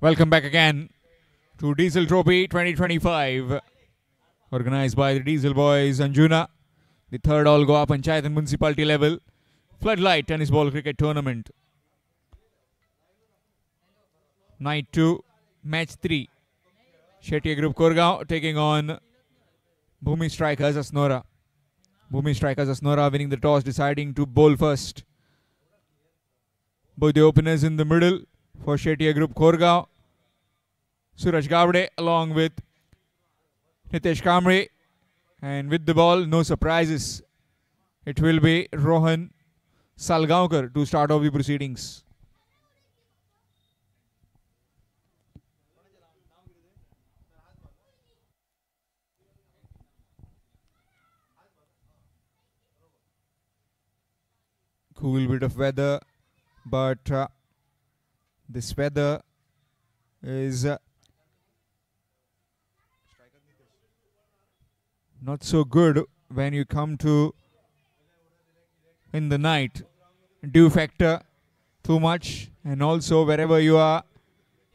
Welcome back again to Diesel Trophy 2025, organized by the Diesel Boys Anjuna, the third All Goa Panchayat and Municipality level Floodlight Tennis Ball Cricket Tournament. Night 2, Match 3. Shettiya Group Koregaon taking on Bhumi Strikers Asnora. Bhumi Strikers Asnora winning the toss, deciding to bowl first. Both the openers in the middle for Shettiya Group Koregaon. Suraj Gavde along with Nitesh Kamre, and with the ball, no surprises. It will be Rohan Salgaonkar to start off the proceedings. Cool bit of weather, but this weather is not so good when you come to in the night. Dew factor too much, and also wherever you are,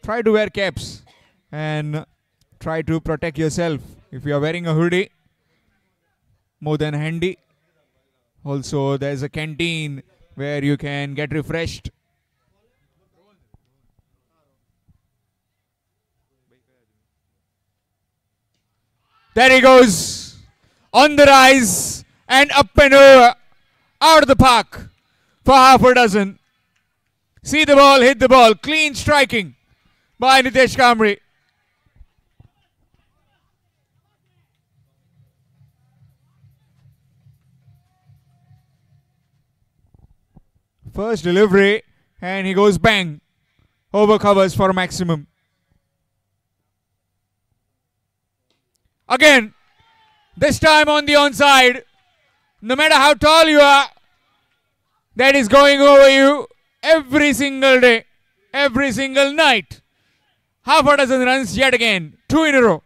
try to wear caps and try to protect yourself. If you are wearing a hoodie, more than handy. Also, there's a canteen where you can get refreshed. There he goes. On the rise and up and over, out of the park for half a dozen. See the ball, hit the ball, clean striking by Nitesh Kamre. First delivery, and he goes bang, over covers for a maximum. Again, this time on the onside. No matter how tall you are, that is going over you every single day, every single night. Half a dozen runs yet again, 2 in a row.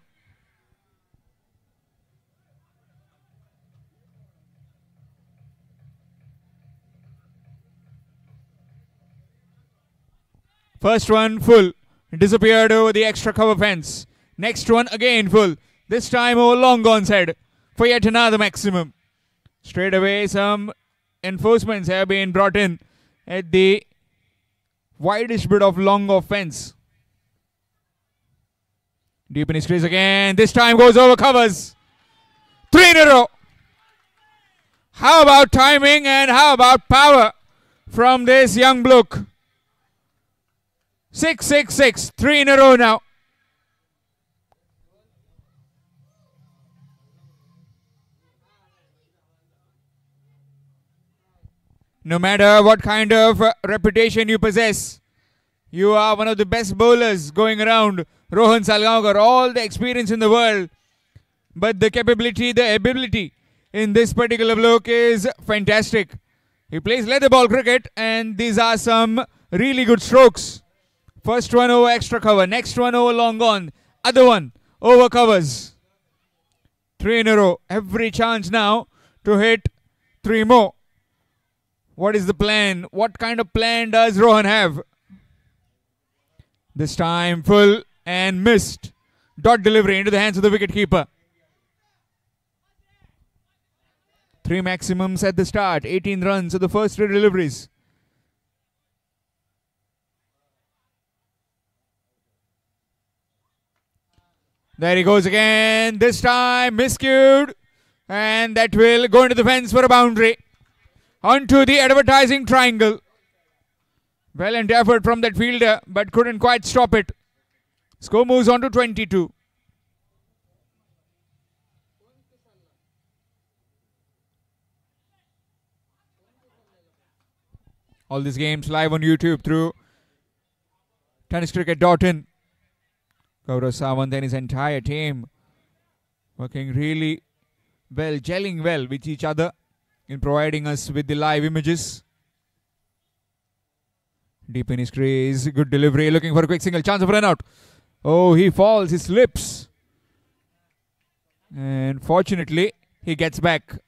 First one full, disappeared over the extra cover fence. Next one again full. This time over long onside for yet another maximum. Straight away, some enforcements have been brought in at the widest bit of long off fence. Deep in his crease again. This time goes over covers. 3 in a row. How about timing and how about power from this young bloke? 6, 6, 6. 3 in a row now. No matter what kind of reputation you possess, you are one of the best bowlers going around. Rohan Salgaonkar, all the experience in the world, but the capability, the ability in this particular bloke is fantastic. He plays leather ball cricket, and these are some really good strokes. First one over extra cover, next one over long on, other one over covers. 3 in a row. Every chance now to hit 3 more. What is the plan? What kind of plan does Rohan have? This time full and missed. Dot delivery into the hands of the wicketkeeper. 3 maximums at the start. 18 runs of the first 3 deliveries. There he goes again. This time miscued. And that will go into the fence for a boundary. Onto the advertising triangle. Valiant effort from that fielder, but couldn't quite stop it. Score moves on to 22. All these games live on YouTube through tenniscricket.in. Gaurav Sawant and his entire team working really well, gelling well with each other in providing us with the live images. Deep in his crease, good delivery, looking for a quick single, chance of run out. Oh, he falls, he slips. And fortunately, he gets back.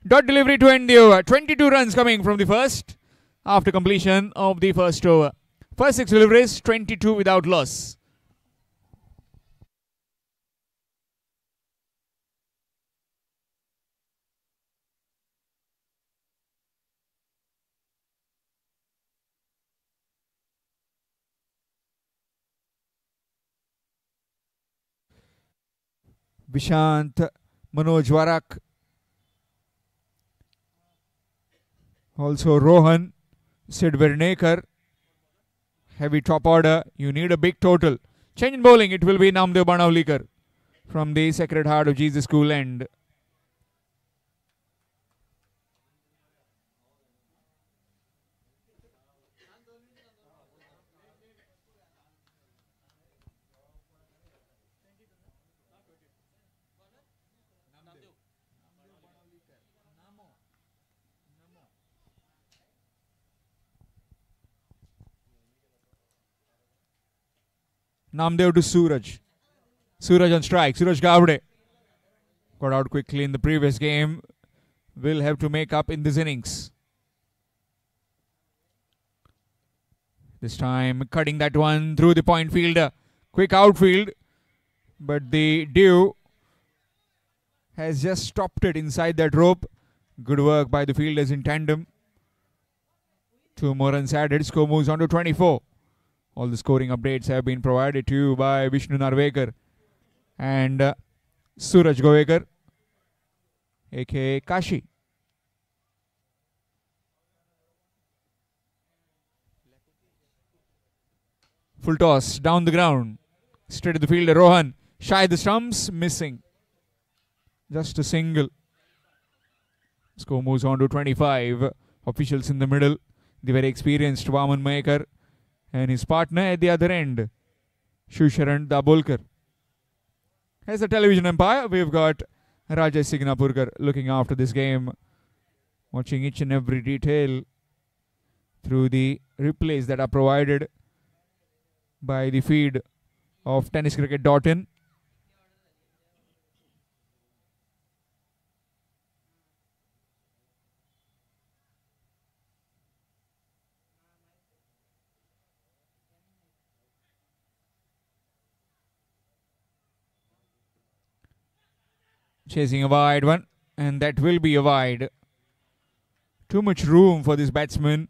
Dot delivery to end the over. 22 runs coming from the first after completion of the first over. First 6 deliveries, 22 without loss. Vishant, Manoj Warak, also Rohan, Sid Vernekar. Heavy top order. You need a big total. Change in bowling. It will be Namdev Banavlikar from the Sacred Heart of Jesus School end. Namdev to Suraj. Suraj on strike. Suraj Gavde got out quickly in the previous game. Will have to make up in this innings. This time cutting that one through the point fielder. Quick outfield. But the Dew has just stopped it inside that rope. Good work by the fielders in tandem. 2 more runs added. Score moves on to 24. All the scoring updates have been provided to you by Vishnu Narvekar and Suraj Govekar, aka Kashi. Full toss down the ground. Straight to the fielder Rohan. Shy the stumps, missing. Just a single. Score moves on to 25. Officials in the middle. The very experienced Vaman Mayekar and his partner at the other end, Shusharan Dabholkar. As a television umpire, we've got Rajesh Signapurkar looking after this game, watching each and every detail through the replays that are provided by the feed of tenniscricket.in. Chasing a wide one, and that will be a wide. Too much room for this batsman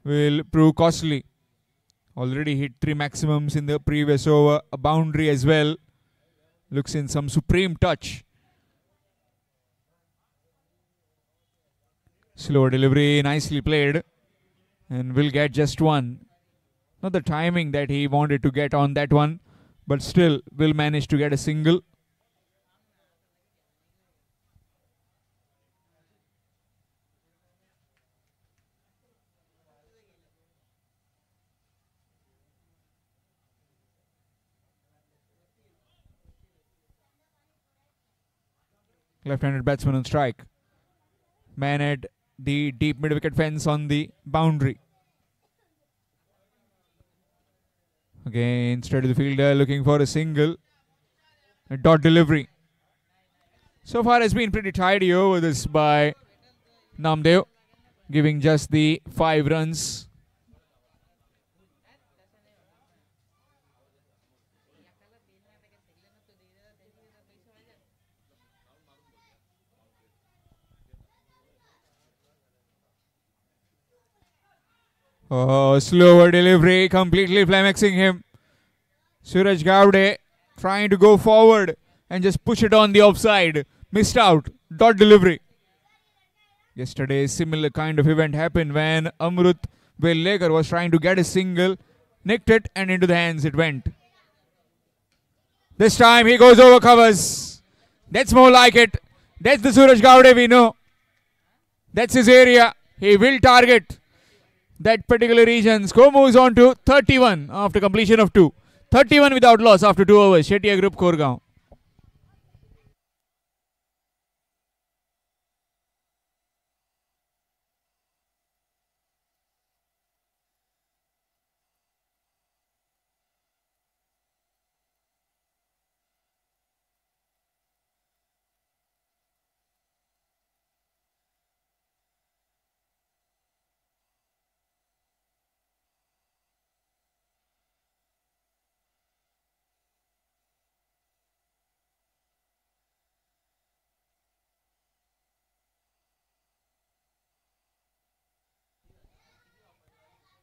will prove costly. Already hit 3 maximums in the previous over, a boundary as well. Looks in some supreme touch. Slow delivery, nicely played, and will get just one. Not the timing that he wanted to get on that one, but still will manage to get a single. Left-handed batsman on strike. Man at the deep mid-wicket fence on the boundary. Again, straight to the fielder, looking for a single. A dot delivery. So far has been pretty tidy over this by Namdev, giving just the 5 runs. Oh, slower delivery, completely flummoxing him. Suraj Gavde trying to go forward and just push it on the offside. Missed out. Dot delivery. Yesterday, similar kind of event happened when Amrut Vellekar was trying to get a single, nicked it, and into the hands it went. This time he goes over covers. That's more like it. That's the Suraj Gavde we know. That's his area. He will target that particular region. Score moves on to 31 after completion of 2. 31 without loss after 2 overs. Shetia Group, Koregaon.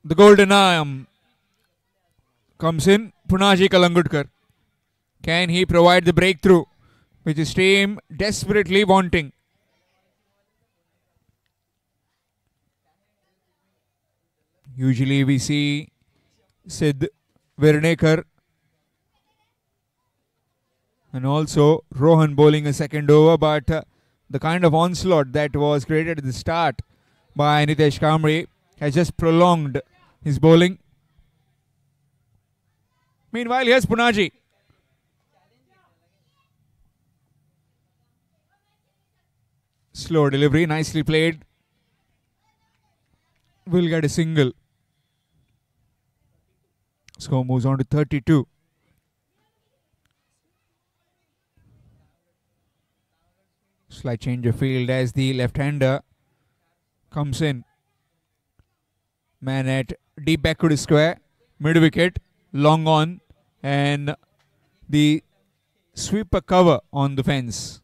The golden arm comes in. Punaji Kalangutkar. Can he provide the breakthrough which his team desperately wanting? Usually we see Sid Virnekar and also Rohan bowling a second over, but the kind of onslaught that was created at the start by Nitesh Kamble has just prolonged his bowling. Meanwhile, here's Punaji. Slow delivery, nicely played. Will get a single. Score moves on to 32. Slight change of field as the left-hander comes in. Man at deep backward square, mid-wicket, long on, and the sweeper cover on the fence.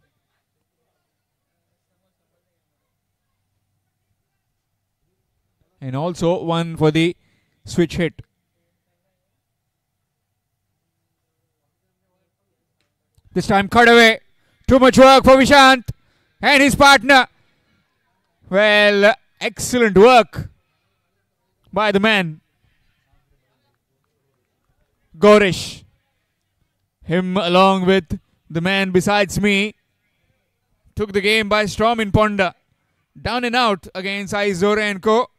And also one for the switch hit. This time cut away. Too much work for Vishant and his partner. Well, excellent work by the man. Gorish. Him along with the man besides me took the game by storm in Ponda. Down and out against Aizore and Co.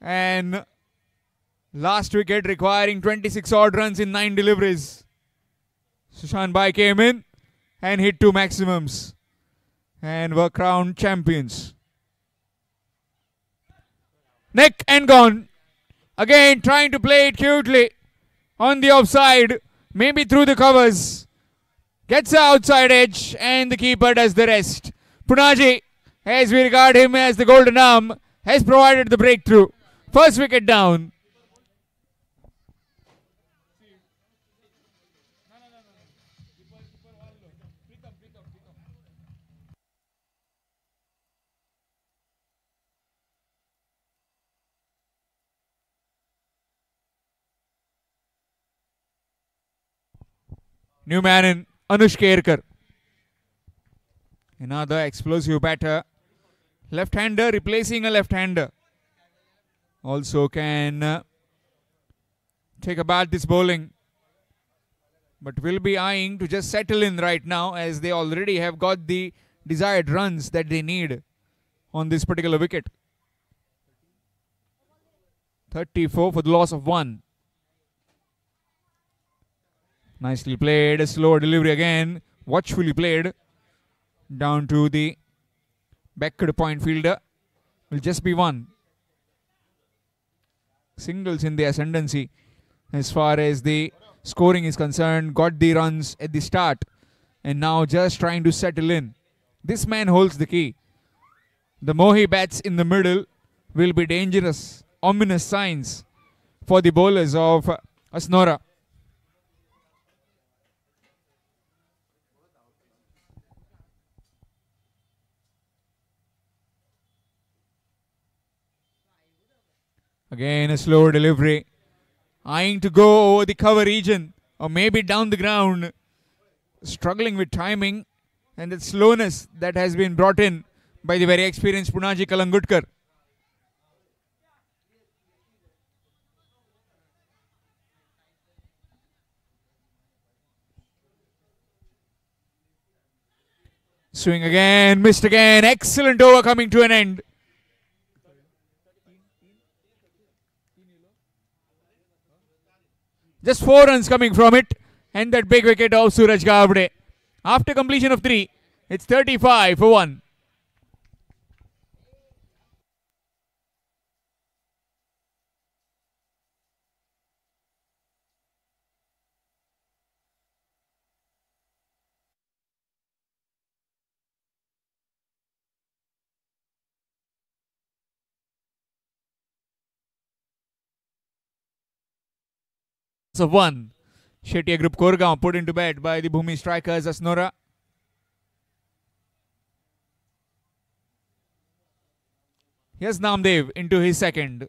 And last wicket requiring 26 odd runs in 9 deliveries. Sushant Bhai came in and hit 2 maximums and were crowned champions. Neck and gone. Again trying to play it cutely on the offside, maybe through the covers. Gets the outside edge and the keeper does the rest. Punaji, as we regard him as the golden arm, has provided the breakthrough. First wicket down. New man in Anush Kerkar. Another explosive batter. Left-hander replacing a left-hander. Also can take a bat this bowling. But will be eyeing to just settle in right now as they already have got the desired runs that they need on this particular wicket. 34 for the loss of 1. Nicely played, a slow delivery again, watchfully played. Down to the backward point fielder. Will just be 1. Singles in the ascendancy as far as the scoring is concerned. Got the runs at the start and now just trying to settle in. This man holds the key. The more he bats in the middle will be dangerous, ominous signs for the bowlers of Asnora. Again a slow delivery. Eyeing to go over the cover region or maybe down the ground. Struggling with timing and the slowness that has been brought in by the very experienced Punaji Kalangutkar. Swing again, missed again. Excellent over coming to an end. Just 4 runs coming from it. And that big wicket of Suraj Gavde. After completion of 3, it's 35 for 1. Of 1. Shettiya Group Koregaon put into bed by the Bhumi strikers Asnora. Here's Namdev into his second.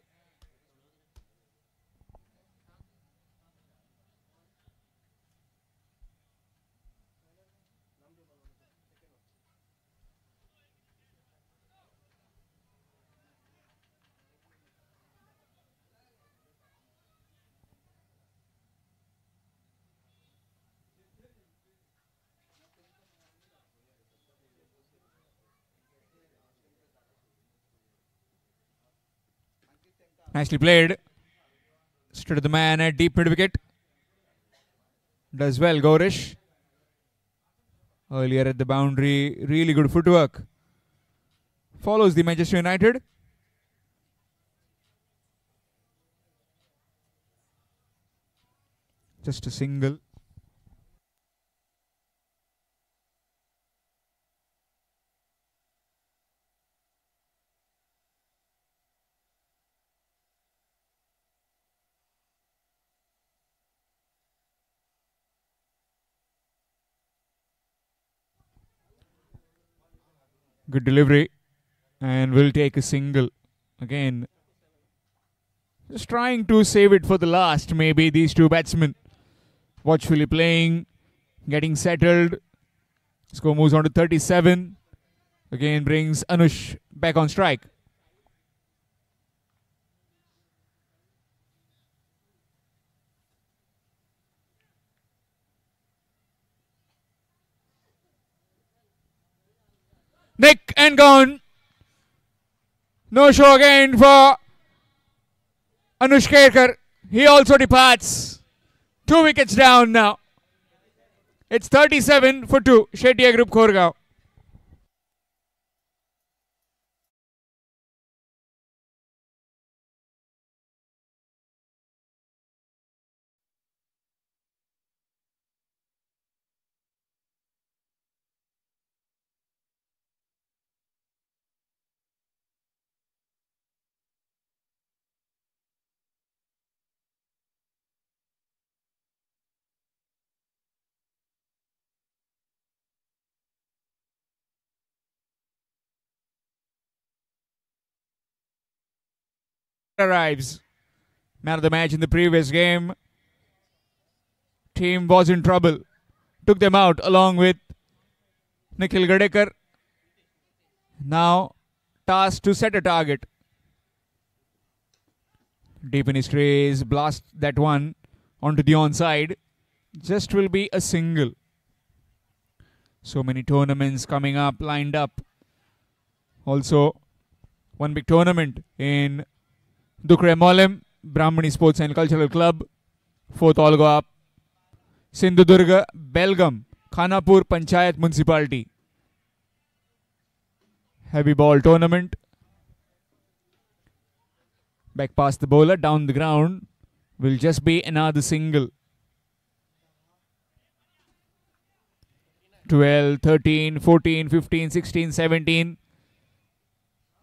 Nicely played. Straight to the man at deep mid wicket. Does well, Gaurish. Earlier at the boundary, really good footwork. Follows the Manchester United. Just a single. Good delivery. And will take a single. Again, just trying to save it for the last, maybe, these two batsmen. Watchfully playing, getting settled. Score moves on to 37. Again brings Anush back on strike. Nick and gone. No show again for Anush Kerkar. He also departs. 2 wickets down now. It's 37 for 2. Shettiya Group, Koregaon. Arrives. Man of the match in the previous game. Team was in trouble. Took them out along with Nikhil Gadekar. Now tasked to set a target. Deep in his trays, blast that one onto the onside. Just will be a single. So many tournaments coming up, lined up. Also, one big tournament in Dukle Molem, Brahmani Sports and Cultural Club. 4th all go up. Sindhudurga, Belgaum, Khanapur Panchayat Municipality. Heavy ball tournament. Back past the bowler, down the ground. Will just be another single. 12, 13, 14, 15, 16, 17.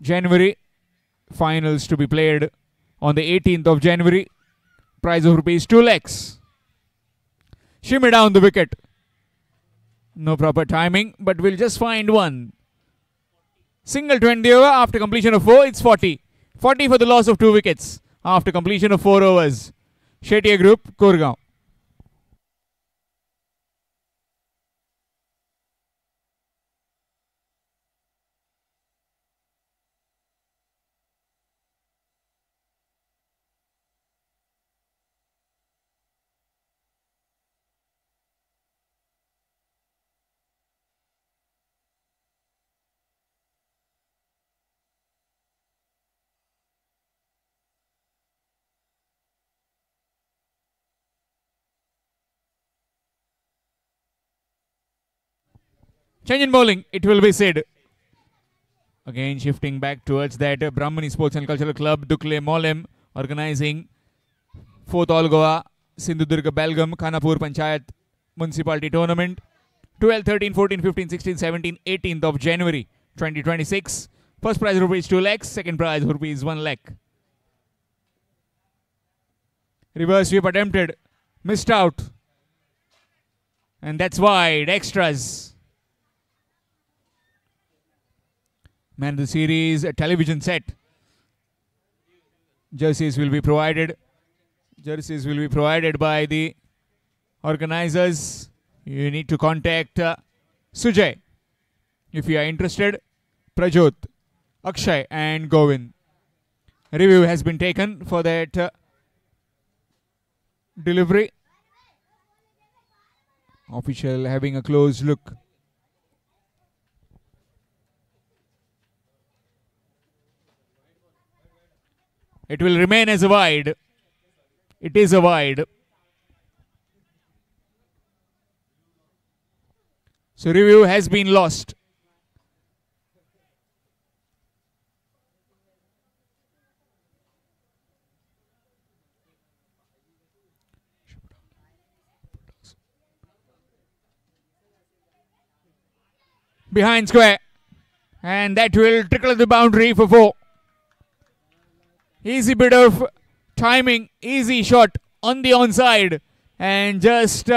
January. Finals to be played on the 18th of January. Prize of rupees 2 lakhs. Shimmy down the wicket. No proper timing, but we'll just find one. Single 20 over after completion of 4. It's 40. 40 for the loss of 2 wickets after completion of 4 overs. Shettiya Group, Koregaon. Change in bowling, it will be said. Again shifting back towards that Brahmani Sports and Cultural Club, Dukle Molem, organizing 4th All Goa, Sindhudurga Belgaum, Khanapur Panchayat Municipality Tournament. 12, 13, 14, 15, 16, 17, 18th of January 2026. First prize rupees 2 lakhs, second prize rupees 1 lakh. Reverse sweep attempted, missed out. And that's wide, extras. Man of the series, a television set. Jerseys will be provided. Jerseys will be provided by the organizers. You need to contact Sujay if you are interested. Prajot, Akshay and Govind. Review has been taken for that delivery. Official having a close look. It will remain as a wide. It is a wide. So review has been lost. Behind square. And that will trickle the boundary for 4. Easy bit of timing. Easy shot on the onside. And just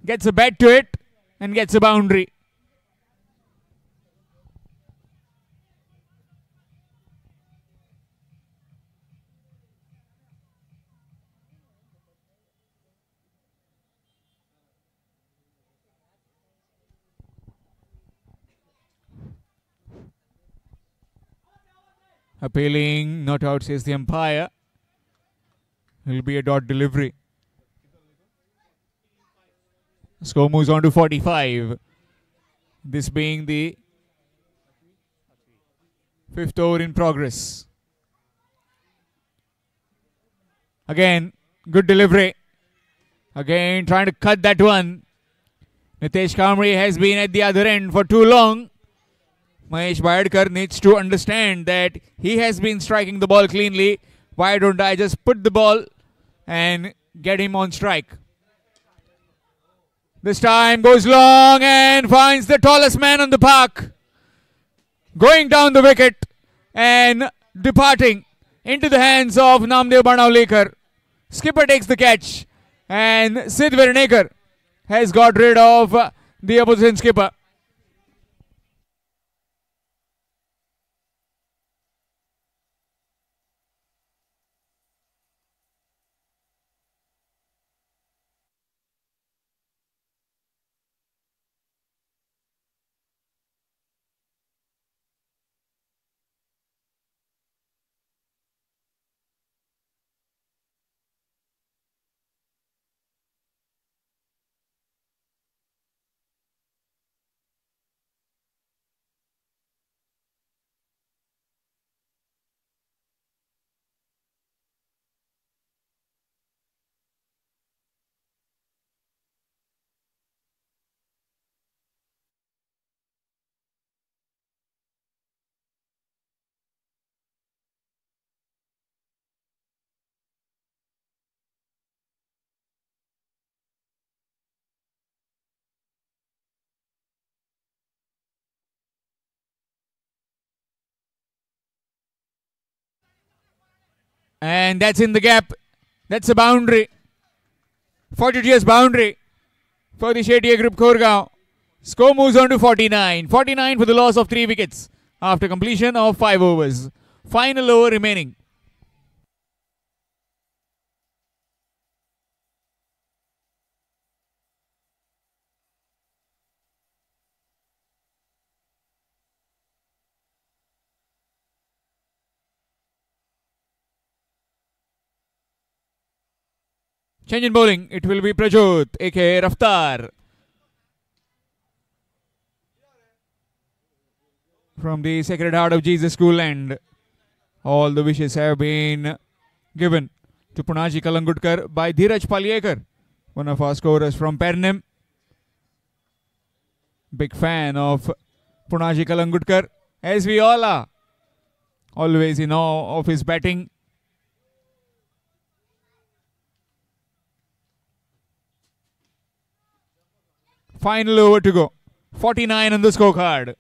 gets a bat to it and gets a boundary. Appealing, not out, says the umpire. It will be a dot delivery. Score moves on to 45. This being the 5th over in progress. Again, good delivery. Again, trying to cut that one. Nitesh Kamri has been at the other end for too long. Mahesh Bayadkar needs to understand that he has been striking the ball cleanly. Why don't I just put the ball and get him on strike? This time goes long and finds the tallest man on the park. Going down the wicket and departing into the hands of Namdev Banavlekar. Skipper takes the catch and Sid Virnekar has got rid of the opposition skipper. And that's in the gap. That's a boundary. 42 years boundary for the Shettier Group Koregaon. Score moves on to 49. 49 for the loss of 3 wickets after completion of 5 overs. Final over remaining. Change in bowling. It will be Prajot, aka Raftar. From the Sacred Heart of Jesus School, and all the wishes have been given to Punaji Kalangudkar by Dheeraj Palyekar, one of our scorers from Pernem. Big fan of Punaji Kalangudkar, as we all are. Always in awe of his batting. Final over to go. 49 on the scorecard.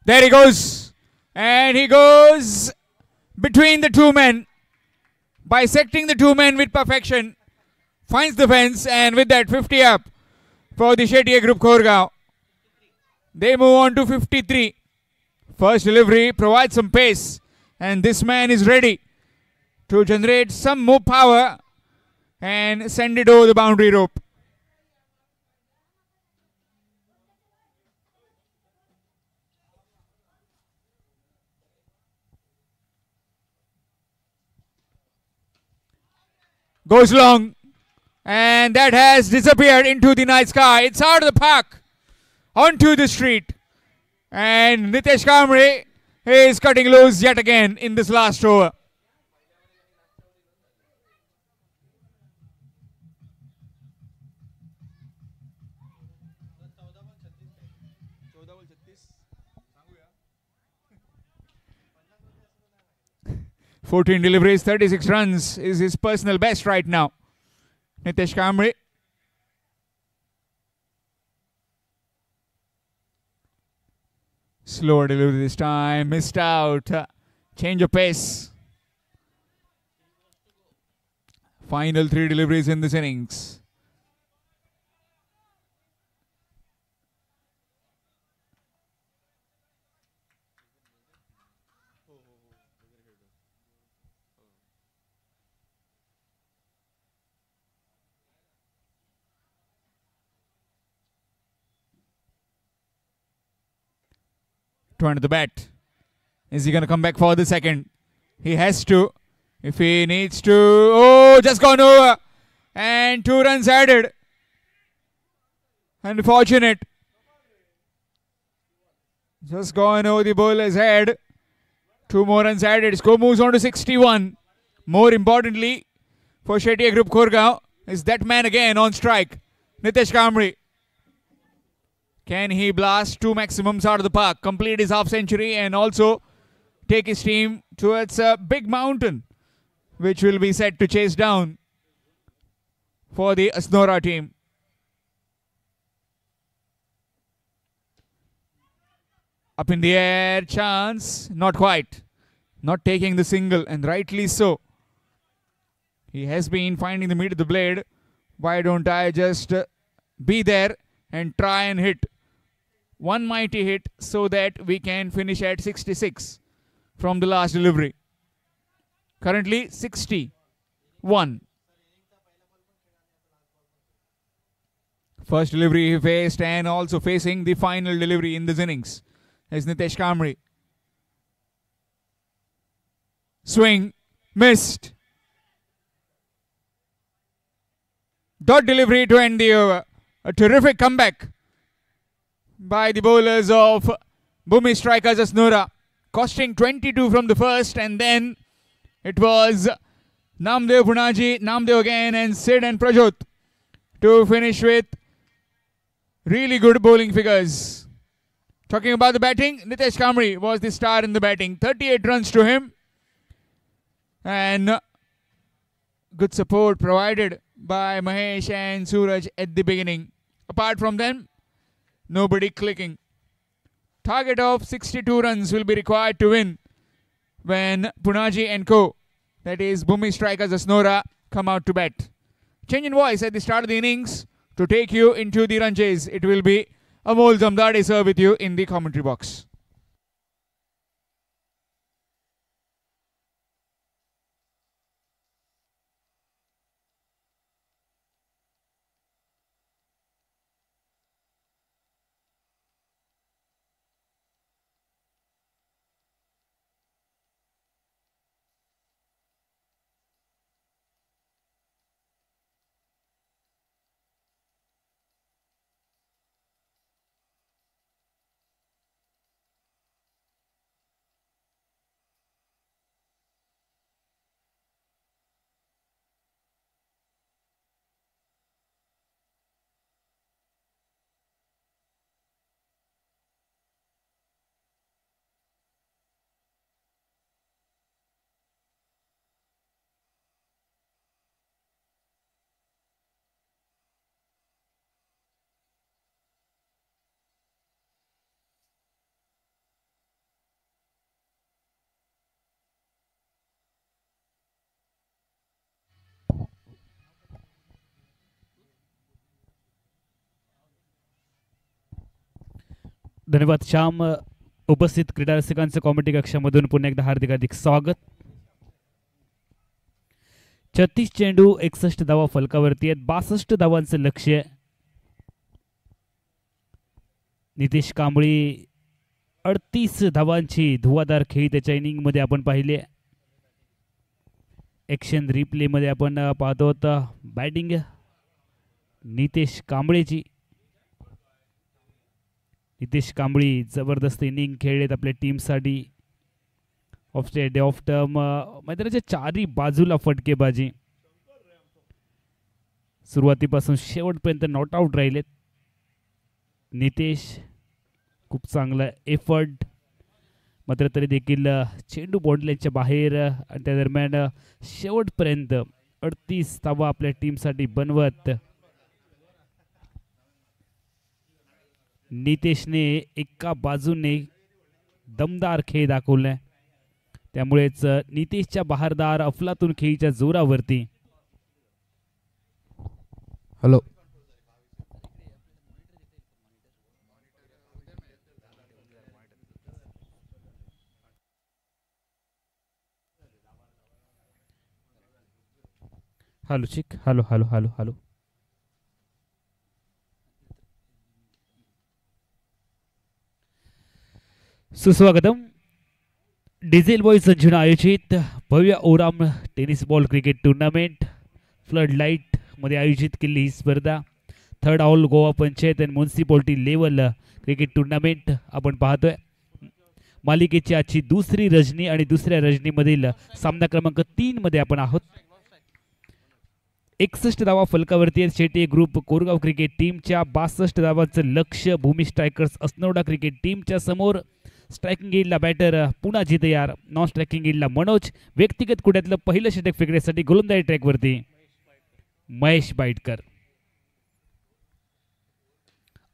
There he goes. And he goes between the two men. Bisecting the two men with perfection. Finds the fence, and with that 50 up for the Shettier Group Koregaon. They move on to 53. First delivery provides some pace, and this man is ready to generate some more power and send it over the boundary rope. Goes long, And that has disappeared into the night sky. It's out of the park, onto the street. And Nitesh Kamble is cutting loose yet again in this last over. "14 deliveries, 36 runs is his personal best right now. Nitesh Kamble. Slower delivery this time, missed out. Change of pace. Final 3 deliveries in this innings. Turn to the bat. Is he going to come back for the second? He has to. If he needs to. Oh, just gone over. And 2 runs added. Unfortunate. Just gone over the bowler's head. 2 more runs added. Score moves on to 61. More importantly, for Shettiar Group Koregaon, is that man again on strike. Nitesh Kamble. Can he blast 2 maximums out of the park, complete his half century, and also take his team towards a big mountain, which will be set to chase down for the Asnora team? Up in the air, chance, not quite. Not taking the single, and rightly so. He has been finding the meat of the blade. Why don't I just be there and try and hit one mighty hit so that we can finish at 66 from the last delivery. Currently 61. First delivery he faced, and also facing the final delivery in this innings is Nitesh Kamble. Swing, missed. Dot delivery to end the over. A terrific comeback by the bowlers of Bhumi Strikers Asnora, costing 22 from the first, and then it was Namdev Punaji, Namdev again, and Sid and Prajot to finish with really good bowling figures. Talking about the batting, Nitesh Kamble was the star in the batting. 38 runs to him, and good support provided by Mahesh and Suraj at the beginning. Apart from them, nobody clicking. Target of 62 runs will be required to win when Punaji and co, that is Bhumi Strikers Asnora, come out to bat. Change in voice at the start of the innings to take you into the run chase. It will be Amol Zamdade sir with you in the commentary box. धन्यवाद श्याम. उपस्थित क्रीडा रसिकांचं comedy कक्षामधून पुन्हा एकदा हार्दिक हार्दिक स्वागत. 36 चेंडू 61 धावा फलकावरती आहेत. 62 धावांचं लक्ष्य. नितेश कांबळे 38 धावांची धुवाधार खेळी त्याच्या इनिंग मध्ये आपण पाहिले. ॲक्शन रिप्ले मध्ये आपण पाहतो. बॅटिंग नितेश कांबळेची. नितेश कांबळी जबरदस्त इनिंग खेळलेत आपल्या टीमसाठी. ऑफ स्टेट ऑफ टर्म मैदानाच्या चारी बाजूला फटकेबाजी. सुरुवातीपासून शेवटपर्यंत नॉट आउट राहिलेत. नितेश खूप चांगला एफर्ट, मात्र तरी देखील चेंडू बॉन्डलाईनच्या बाहेर आणि त्या दरम्यान शेवटपर्यंत 38 धावा आपल्या टीमसाठी बनवत नितेशने एका बाजूने दमदार खेळ दाखवलाय. त्यामुळेच नितेशच्या बहारदार अफलातून खेळीच्या जोरावरती hello hello check hello hello hello hello सुस्वागतम. डिझेल बॉय संजीवन आयोजित भव्य ओराम tennis ball cricket tournament flood light मध्ये आयोजित केलेली ही स्पर्धा third all Goa panchayat and municipality level cricket tournament आपण पाहतोय. मालिकेची आजची दुसरी रजनी आणि दुसऱ्या रजनीमधील सामना क्रमांक 3 मध्ये आपण आहोत. 61 धावा फलकावरती आहेत. शेटे ग्रुप कोरगाव क्रिकेट टीमच्या 62 धावांचं लक्ष्य. भूमी स्ट्रायकर्स असनोडा क्रिकेट टीमच्या समोर. स्ट्रायकिंग एंडला बॅटर पुनाजी तयार. नॉन स्ट्रायकिंग एंडला मनोज. व्यक्तिगत कुड्यातलं पहिलं षटक फेकण्यासाठी गोलंदाजी ट्रॅकवरती महेश बाईटकर.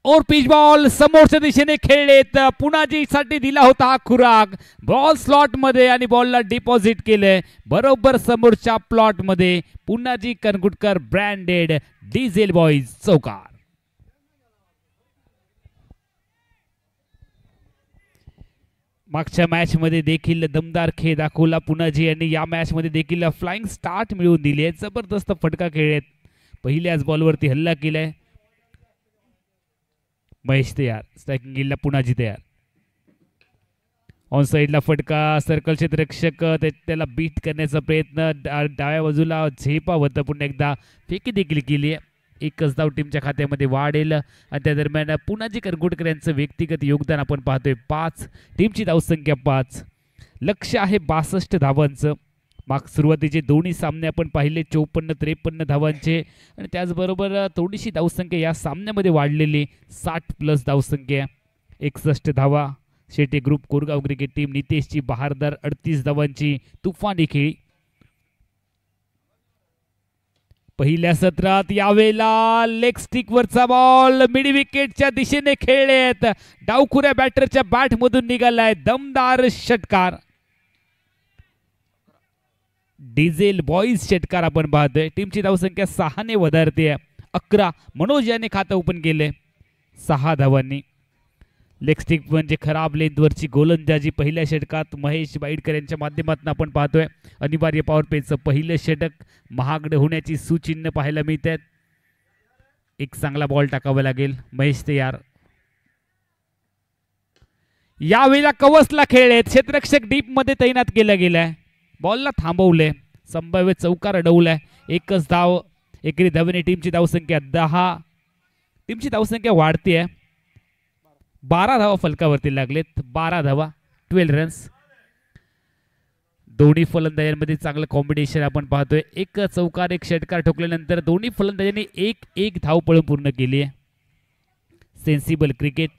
और पिच बॉल समोरच्या दिशेने खेळलेत. पुनाजीसाठी दिला होता हा खुराक. बॉल स्लॉट मध्ये आणि बॉलला डिपॉझिट केलंय बरोबर समोरच्या प्लॉट मध्ये. पुनाजी कनगुटकर ब्रँडेड डिझेल बॉईज चौकार. मागच्या मॅच मध्ये देखील दमदार खेळ दाखवला पुनाजी यांनी. या मॅच मध्ये देखील फ्लाइंग स्टार्ट मिळवून दिली आहे. जबरदस्त फटका खेळलेत. पहिल्याच बॉलवरती हल्ला केलाय. महेश तयार. स्ट्रायकिंग एंडला पुनाजी तयार. ऑन साइडला फटका. सर्कल क्षेत्ररक्षक त्याला बीट करण्याचा प्रयत्न. डाव्या बाजूला झेपावत पुन्हा एकदा फेकी देखील केली आहे. एकच धाव टीमच्या खात्यामध्ये वाढेल आणि त्या दरम्यान पुनाजी करगुटकर यांचं व्यक्तिगत योगदान आपण पाहतोय 5. टीमची धावसंख्या 5. लक्ष्य आहे 62 धावांचं. माग सुरुवातीचे दोन्ही सामने आपण पाहिले 54-53 धावांचे आणि त्याचबरोबर थोडीशी धावसंख्या या सामन्यामध्ये वाढलेली 60+ धावसंख्या. 61 धावा. Shete group Korgaon cricket team. नितेशची बहारदार 38 धावांची तुफानी खेळी. पहिल्या सत्रात यावेळेला लेग स्टिक वरचा बॉल मिड विकेटच्या दिशेने खेळलेत. डावखुऱ्या बॅटरच्या बॅट मधून निघालाय दमदार षटकार. डिझेल बॉईज षटकार आपण पाहतोय. टीमची धावसंख्या 6 ने वधारते. 11. मनोज याने खातं ओपन केले 6 धावांनी. लेग स्टिक म्हणजे खराब लेंथवरची गोलंदाजी पहिल्या षटकात महेश बाईडकर यांच्या माध्यमातून आपण पाहतोय. अनिवार्य पॉवर प्लेचं पहिलं षटक महागडे होण्याची सूचिन्ह पाहायला मिळत आहेत. एक चांगला बॉल टाकावा लागेल. महेश तयार. यावेळेला कवचला खेळलेत. क्षेत्ररक्षक डीप मध्ये तैनात केला गेलाय. बॉलला थांबवले. संभाव्य चौकार अडवलाय. एकच धाव. एकेरी धावेने टीमची धावसंख्या 10. टीमची धावसंख्या वाढते. 12 धावा फलकावरती लागलेत. 12 धावा 12 रन्स. दोन्ही फलंदाजांमध्ये चांगलं कॉम्बिनेशन आपण पाहतोय. एक चौकार एक षटकार ठोकल्यानंतर दोन्ही फलंदाजांनी एक धावपळ पूर्ण केली आहे. Sensible cricket.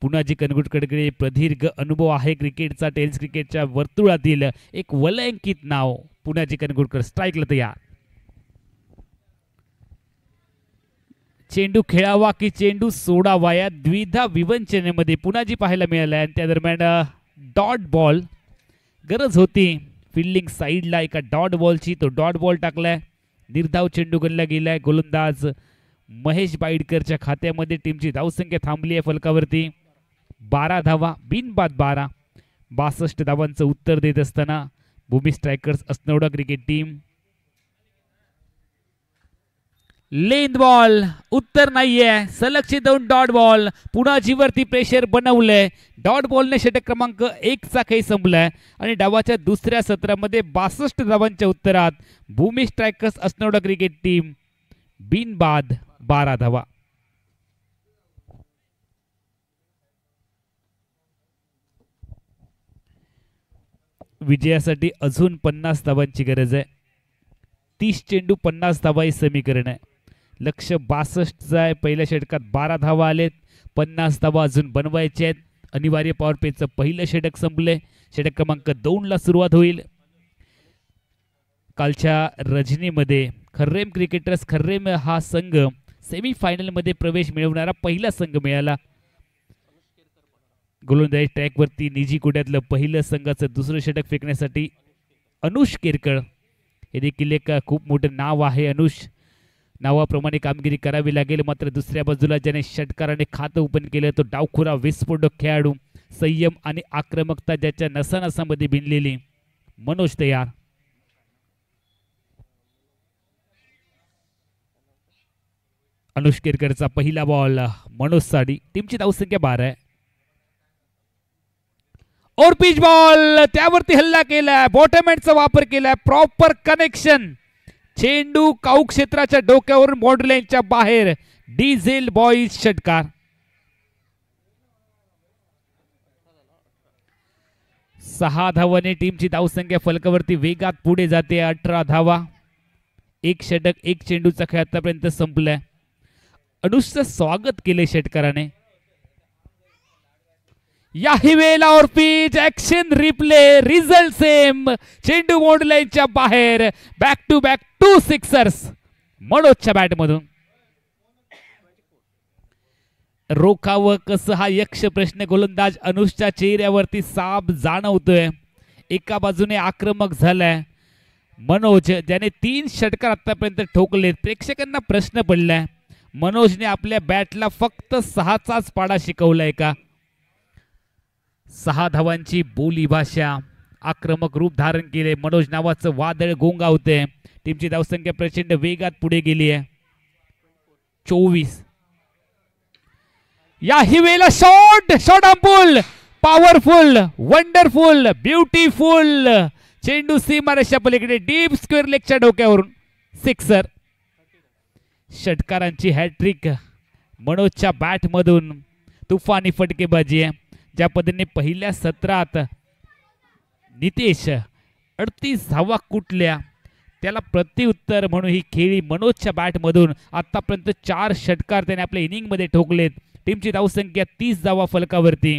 पुनाजी कनगुटकडे प्रदीर्घ अनुभव आहे क्रिकेटचा. टेनिस क्रिकेटच्या वर्तुळातील एक वलयांकित नाव पुनाजी कनगुटकर. स्ट्राईकला तयार. चेंडू खेळावा की चेंडू सोडावा या द्विधा विवंचनेमध्ये पुनाजी पाहायला मिळाला. आणि त्या दरम्यान डॉट बॉल गरज होती फिल्डिंग साईडला एका डॉट बॉलची. तो डॉट बॉल टाकलाय. निर्धाव चेंडू गणला गेलाय. गोलंदाज महेश बाईडकरच्या खात्यामध्ये. टीमची धावसंख्या थांबली आहे फलकावरती 12 धावा बिनबाद 12. 62 धावांचं उत्तर देत असताना Bhumi strikers Asnoda cricket team. Length ball उत्तर नाहीये. सलगचे 2 डॉट बॉल. पुनाजीवरती प्रेशर बनवलंय. डॉट बॉलने षटक क्रमांक 1चा खेळ संपलाय आणि डावाच्या दुसऱ्या सत्रामध्ये 62 धावांच्या उत्तरात भूमी स्ट्रायकर्स असनोडा क्रिकेट टीम बिनबाद 12 धावा. विजयासाठी अजून 50 धावांची गरज आहे. 30 चेंडू 50 धावा हे समीकरण आहे. लक्ष 62 आहे. पहिल्या षटकात 12 धावा आलेत. 50 धावा अजून बनवायचे आहेत. अनिवार्य पॉवर प्लेचं पहिलं षटक संपले. षटक क्रमांक 2 ला सुरुवात होईल. कालच्या रजनीमध्ये खर्रेम क्रिकेटर्स खर्रेम हा संघ सेमीफायनलमध्ये प्रवेश मिळवणारा पहिला संघ मिळाला. गोलंदाजी ट्रॅकवरती निजी कोट्यातलं पहिलं संघाचं दुसरं षटक फेकण्यासाठी अनुष केरकर हे देखील एक खूप मोठं नाव आहे. अनुष नावाप्रमाणे कामगिरी करावी लागेल. मात्र दुसऱ्या बाजूला ज्याने षटकाराने खातं ओपन केलं तो डावखुरा विस्फोटक खेळाडू, संयम आणि आक्रमकता ज्याच्या नसानसामध्ये भिनलेली मनोज तयार. अनुष केरकरचा पहिला बॉल मनोज साडी. टीमची धावसंख्या 12 आहे. और पिच बॉल त्यावरती हल्ला केलाय. बॉटम एंडचा वापर केलाय. Proper connection. चेंडू काऊ क्षेत्राच्या डोक्यावरून बाउंड्री लाईनच्या बाहेर. डिझेल बॉईज षटकार. 6 धावांनी टीमची धावसंख्या फलकावरती वेगात पुढे जाते. 18 धावा. एक षटक एक चेंडूचा खेळ आतापर्यंत संपलाय. अनुषचं स्वागत केले षटकाराने. याही वेळेला और pitch action replay result same. चेंडू बाउंड्री लाईनच्या बाहेर. बॅक टू बॅक 2 सिक्सर्स मनोजच्या बॅटमधून. रोखावं कसं हा यक्ष प्रश्न गोलंदाज अनुषच्या चेहऱ्यावरती साफ जाणवतोय. एका बाजूने आक्रमक झालाय मनोज ज्याने 3 षटकार आतापर्यंत ठोकलेत. प्रेक्षकांना प्रश्न पडलाय मनोजने आपल्या बॅटला फक्त 6चाच पाडा शिकवलाय का? 6 धावांची बोली भाषा. आक्रमक रूप धारण केले. मनोज नावाचं वादळ गोंगावते. टीमची धावसंख्या प्रचंड वेगात पुढे गेली आहे. 24. याही वेळेला shot shot ampoule. Powerful, wonderful, beautiful. चेंडू सीमारेषा पलीकडे डीप स्क्वेअर लेगच्या डोक्यावरून सिक्सर. षटकारांची हॅट्रिक मनोजच्या बॅटमधून. तुफानी फटकेबाजी आहे. ज्या पद्धतीने पहिल्या सत्रात नितेश 38 धावा कुठल्या त्याला प्रत्युत्तर म्हणून ही खेळी मनोजच्या बॅटमधून. आतापर्यंत 4 षटकार त्याने आपल्या इनिंगमध्ये ठोकलेत. टीमची धावसंख्या 30 धावा फलकावरती.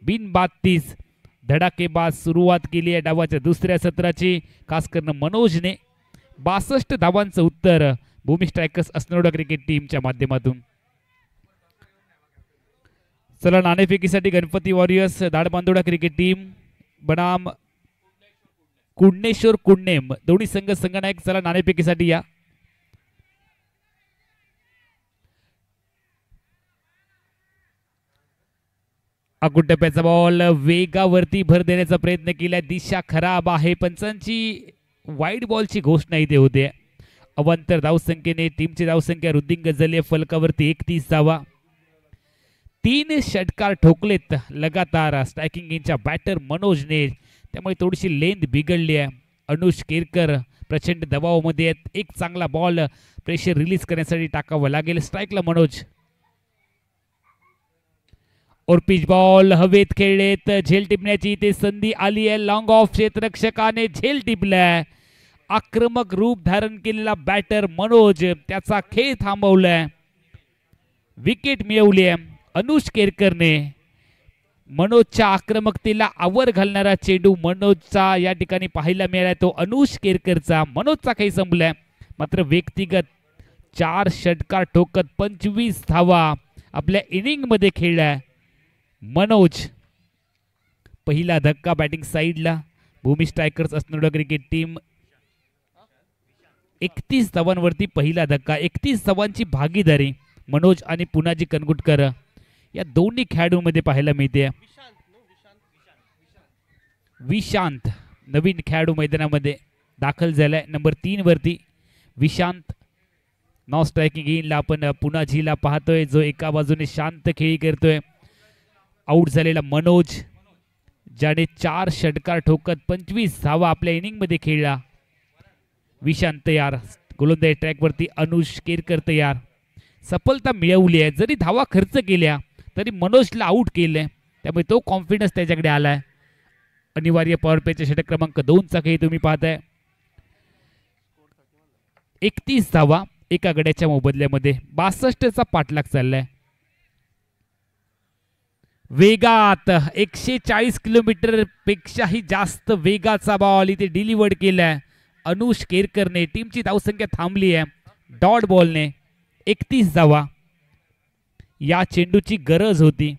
बिनबाद 30. धडाकेबाज सुरुवात केली आहे डावाच्या दुसऱ्या सत्राची. खास करून मनोजने 62 धावांचं उत्तर भूमी स्ट्रायकर्स अस्नोडा क्रिकेट टीमच्या माध्यमातून. चला नाणेफेकीसाठी गणपती वॉरियर्स दाडबांदोडा क्रिकेट टीम बनाम कुडनेश्वर कुडनेम दोन्ही संघ संघनायक. चला नाणेफेकीसाठी या. अकुट टप्प्याचा बॉल. वेगावरती भर देण्याचा प्रयत्न केला. दिशा खराब आहे. पंचांची वाईड बॉलची घोषणा इथे होते. अवांतर धावसंख्येने टीमची धावसंख्या वृद्धिंगत झाली. फलकावरती 31 धावा. 3 षटकार ठोकलेत लगातार स्ट्रायकिंग गेमच्या बॅटर मनोजने. त्यामुळे थोडीशी लेंथ बिघडली आहे. अनुष केरकर प्रचंड दबावामध्ये आहेत. एक चांगला बॉल प्रेशर रिलीज करण्यासाठी टाकावा लागेल. स्ट्राईकला मनोज. और पिच बॉल हवेत खेळलेत. झेल टिपण्याची इथे संधी आली आहे. लॉंग ऑफ क्षेत्ररक्षकाने झेल टिपलाय. आक्रमक रूप धारण केलेला बॅटर मनोज त्याचा खेळ थांबवलाय. विकेट मिळवली आहे अनुष केरकरने. मनोजच्या आक्रमकतेला आवर घालणारा चेंडू मनोजचा या ठिकाणी पाहायला मिळाला. तो अनुष केरकरचा. मनोजचा खेळ संपलाय. मात्र व्यक्तिगत 4 षटकार ठोकत 25 धावा आपल्या इनिंग मध्ये खेळलाय मनोज. पहिला धक्का बॅटिंग साइडला. भूमी स्ट्रायकर्स अस्नोडा क्रिकेट टीम 31 धावांवरती पहिला धक्का. 31 धावांची भागीदारी मनोज आणि पुनाजी कनगुटकर या दोन्ही खेळाडूंमध्ये पाहायला मिळते. विशांत नवीन खेळाडू मैदानामध्ये दाखल झालाय. नंबर 3 वरती विशांत. नॉन स्ट्रायकिंग इनला आपण पुनाजीला पाहतोय जो एका बाजूने शांत खेळी करतोय. आउट झालेला मनोज ज्याने 4 षटकार ठोकत 25 धावा आपल्या इनिंग मध्ये खेळला. विशांत तयार. गोलंदाजी ट्रॅकवरती अनुष केरकर तयार. सफलता मिळवली आहे, जरी धावा खर्च केल्या तरी मनोजला आउट केलंय, त्यामुळे तो कॉन्फिडन्स त्याच्याकडे आलाय. अनिवार्य पॉवर प्लेच्या षटक क्रमांक 2 चा खेळ तुम्ही पाहताय. 31 धावा एका गड्याच्या मोबदल्यामध्ये. 62 चा पाठलाग चाललाय. वेगात 140 किलोमीटर पेक्षाही जास्त वेगाचा बॉल इथे डिलिव्हर्ड केलाय अनुष केरकरने. टीमची धावसंख्या थांबली आहे डॉट बॉलने. 31 धावा या चेंडूची गरज होती.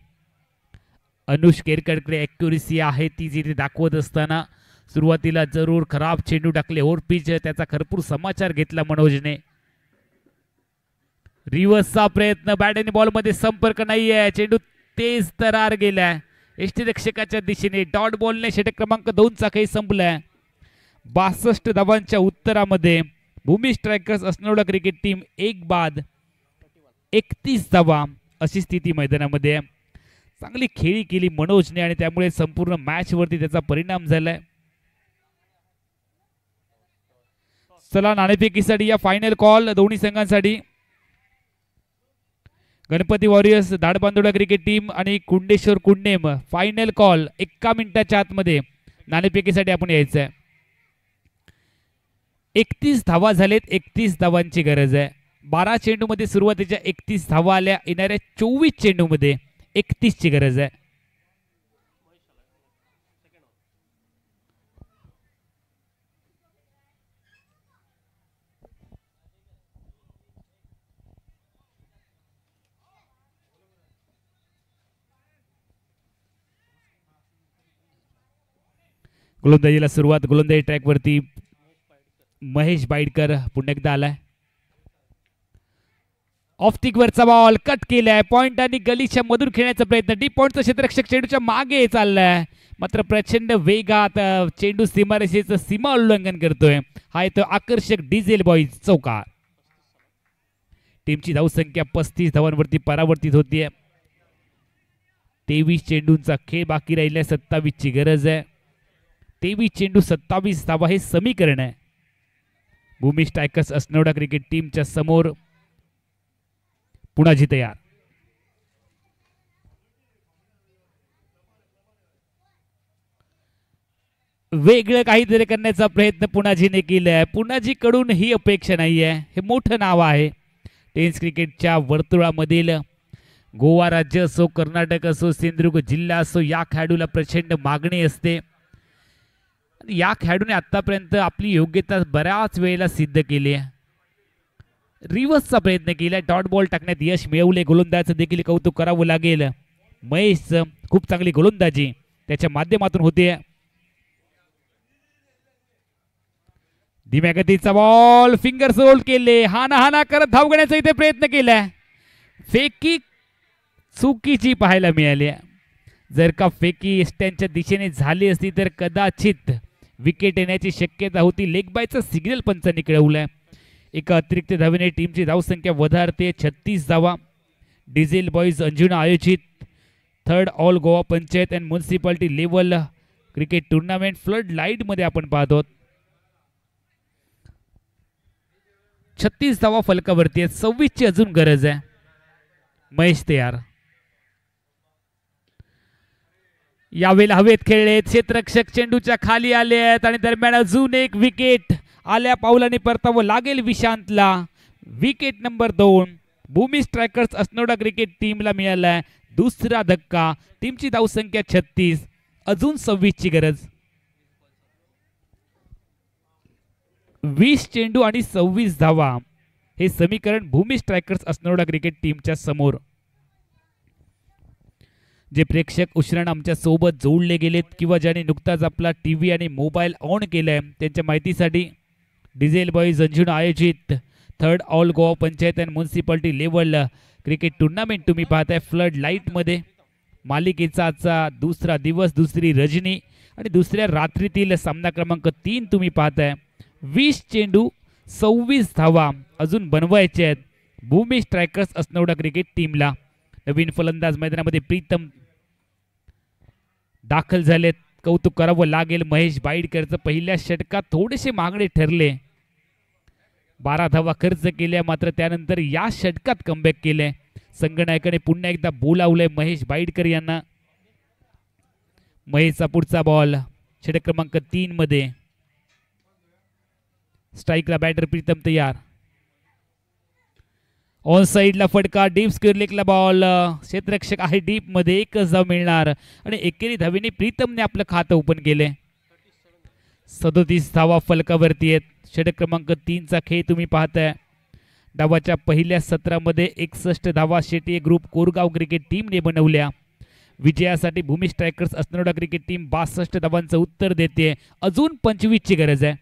अनुष केरकरकडे ॲक्युरेसी आहे ती जिथे दाखवत असताना सुरुवातीला जरूर खराब चेंडू टाकले ओव्हर पिच, त्याचा भरपूर समाचार घेतला मनोजने. रिव्हर्सचा प्रयत्न, बॅट आणि बॉलमध्ये संपर्क नाहीये, चेंडू तेज तरार गेलाय यष्टीरक्षकाच्या दिशेने. डॉट बॉलने षटक क्रमांक 2 चा खेळ संपलाय. 62 धावांच्या उत्तरामध्ये भूमी स्ट्रायकर्स अस्नोडा क्रिकेट टीम एक बाद 31 धावा अशी स्थिती मैदानामध्ये आहे. चांगली खेळी केली मनोजने आणि त्यामुळे संपूर्ण मॅच वरती त्याचा परिणाम झालाय. चला नाणेफेकीसाठी या फायनल कॉल दोन्ही संघांसाठी. गणपती वॉरियर्स धाडबांदोडा क्रिकेट टीम आणि कुंडेश्वर कुंडेम फायनल कॉल 1 मिनिटाच्या आतमध्ये नाणेफेकीसाठी आपण यायचं आहे. 31 धावा झालेत, 31 धावांची गरज आहे. 12 चेंडूमध्ये सुरुवातीच्या 31 धावा आल्या, येणाऱ्या 24 चेंडूमध्ये 31 ची गरज आहे. गोलंदाजीला सुरुवात, गोलंदाजी ट्रॅकवरती महेश बाईडकर पुन्हा एकदा आलाय. ऑफ वरचा बॉल कट केलाय. पॉइंट आणि गलीच्या मधून खेळण्याचा प्रयत्न. डीप पॉइंटचा क्षेत्ररक्षक चेंडूच्या मागे चाललाय, मात्र प्रचंड वेगात चेंडू सीमारेषेचं सीमा उल्लंघन करतोय. हा येतो आकर्षक डिझेल बॉईज चौकार. टीमची धावसंख्या 35 धावांवरती परावर्तित होतीये. 23 चेंडूंचा खेळ बाकी राहिलाय, 27 ची गरज आहे. 23 चेंडू 27 धावा हे समीकरण आहे. भूमी स्ट्रायकर्स अस्नोडा क्रिकेट टीमच्या समोर पुणाजी तयार. वेगळं काहीतरी करण्याचा प्रयत्न पुणाजीने केलाय. पुणाजी कडून ही अपेक्षा नाहीये. हे मोठं नाव आहे टेनिस क्रिकेटच्या वर्तुळामधील. गोवा राज्य असो, कर्नाटक असो, सिंधुदुर्ग जिल्हा असो, या खेळाडूला प्रचंड मागणी असते. या खेळाडूने आतापर्यंत आपली योग्यता बऱ्याच वेळेला सिद्ध केली आहे. रिव्हर्सचा प्रयत्न केला, डॉट बॉल टाकण्यात यश मिळवले. गोलंदाजाचं देखील कौतुक करावं लागेल. महेशचं खूप चांगली गोलंदाजी त्याच्या माध्यमातून होते. धीम्या गतीचा बॉल, फिंगर होल्ड केले, हाना करत धाव घेण्याचा इथे प्रयत्न केलाय. फेकी चुकीची पाहायला मिळाली. जर का फेकी त्यांच्या दिशेने झाली असती तर कदाचित विकेट येण्याची शक्यता होती. लेग बायचा सिग्नल पंचांनी कळवलाय. एका अतिरिक्त धावेने टीमची धावसंख्या वधारते 36 धावा. डिझेल बॉईज अंजुना आयोजित 3rd all Goa panchayat and municipality level cricket tournament flood light मध्ये आपण पाहतो. 36 धावा फलकावरती आहेत. 26 ची अजून गरज आहे. महेश तयार. यावेळेला हवेत खेळले, क्षेत्ररक्षक चेंडूच्या खाली आले आहेत आणि दरम्यान अजून एक विकेट आल्या पावलाने परतावं लागेल विशांतला. विकेट नंबर 2 भूमी स्ट्रायकर्स अस्नोडा क्रिकेट टीमला मिळालाय. दुसरा धक्का. टीमची धावसंख्या 36, अजून 26 ची गरज. 20 चेंडू आणि 26 धावा हे समीकरण भूमी स्ट्रायकर्स अस्नोडा क्रिकेट टीमच्या समोर. जे प्रेक्षक उशिराने आमच्या सोबत जोडले गेलेत किंवा ज्यांनी नुकताच आपला टीव्ही आणि मोबाईल ऑन केलाय, त्यांच्या माहितीसाठी डिझेल बॉईज अंजुना आयोजित 3rd all Goa panchayat and municipality level cricket tournament तुम्ही पाहताय फ्लड लाईट मध्ये. मालिकेचा आजचा दुसरा दिवस, दुसरी रजनी आणि दुसऱ्या रात्रीतील सामना क्रमांक 3 तुम्ही पाहताय. 20 चेंडू 26 धावा अजून बनवायचे आहेत भूमी स्ट्रायकर्स अस्नोडा क्रिकेट टीमला. नवीन फलंदाज मैदानामध्ये प्रीतम दाखल झालेत, कौतुक करावं लागेल. महेश बाईडकरचं पहिल्या षटकात थोडेसे मागणे ठरले. 12 धावा खर्च केल्या, मात्र त्यानंतर या षटकात कमबॅक केले. संघनायकाने पुन्हा एकदा बोलावलंय महेश बाईडकर यांना. महेशचा पुढचा बॉल षटक क्रमांक 3 मध्ये. स्ट्राईकला बॅटर प्रीतम तयार. ऑन साइडला फटका, डीप स्क्वेअर लेगला बॉल. क्षेत्ररक्षक आहे डीप मध्ये, एकच धाव मिळणार आणि एकेरी धावेने प्रीतमने आपलं खातं ओपन केले. 37 धावा फलकावरती आहेत. षटक क्रमांक 3 चा खेळ तुम्ही पाहताय. डावाच्या पहिल्या सत्रामध्ये 61 धावा शेटी ग्रुप कोरगाव क्रिकेट टीमने बनवल्या. विजयासाठी भूमी स्ट्रायकर्स अस्नोडा क्रिकेट टीम 62 धावांचं उत्तर देते. अजून 25 ची गरज आहे.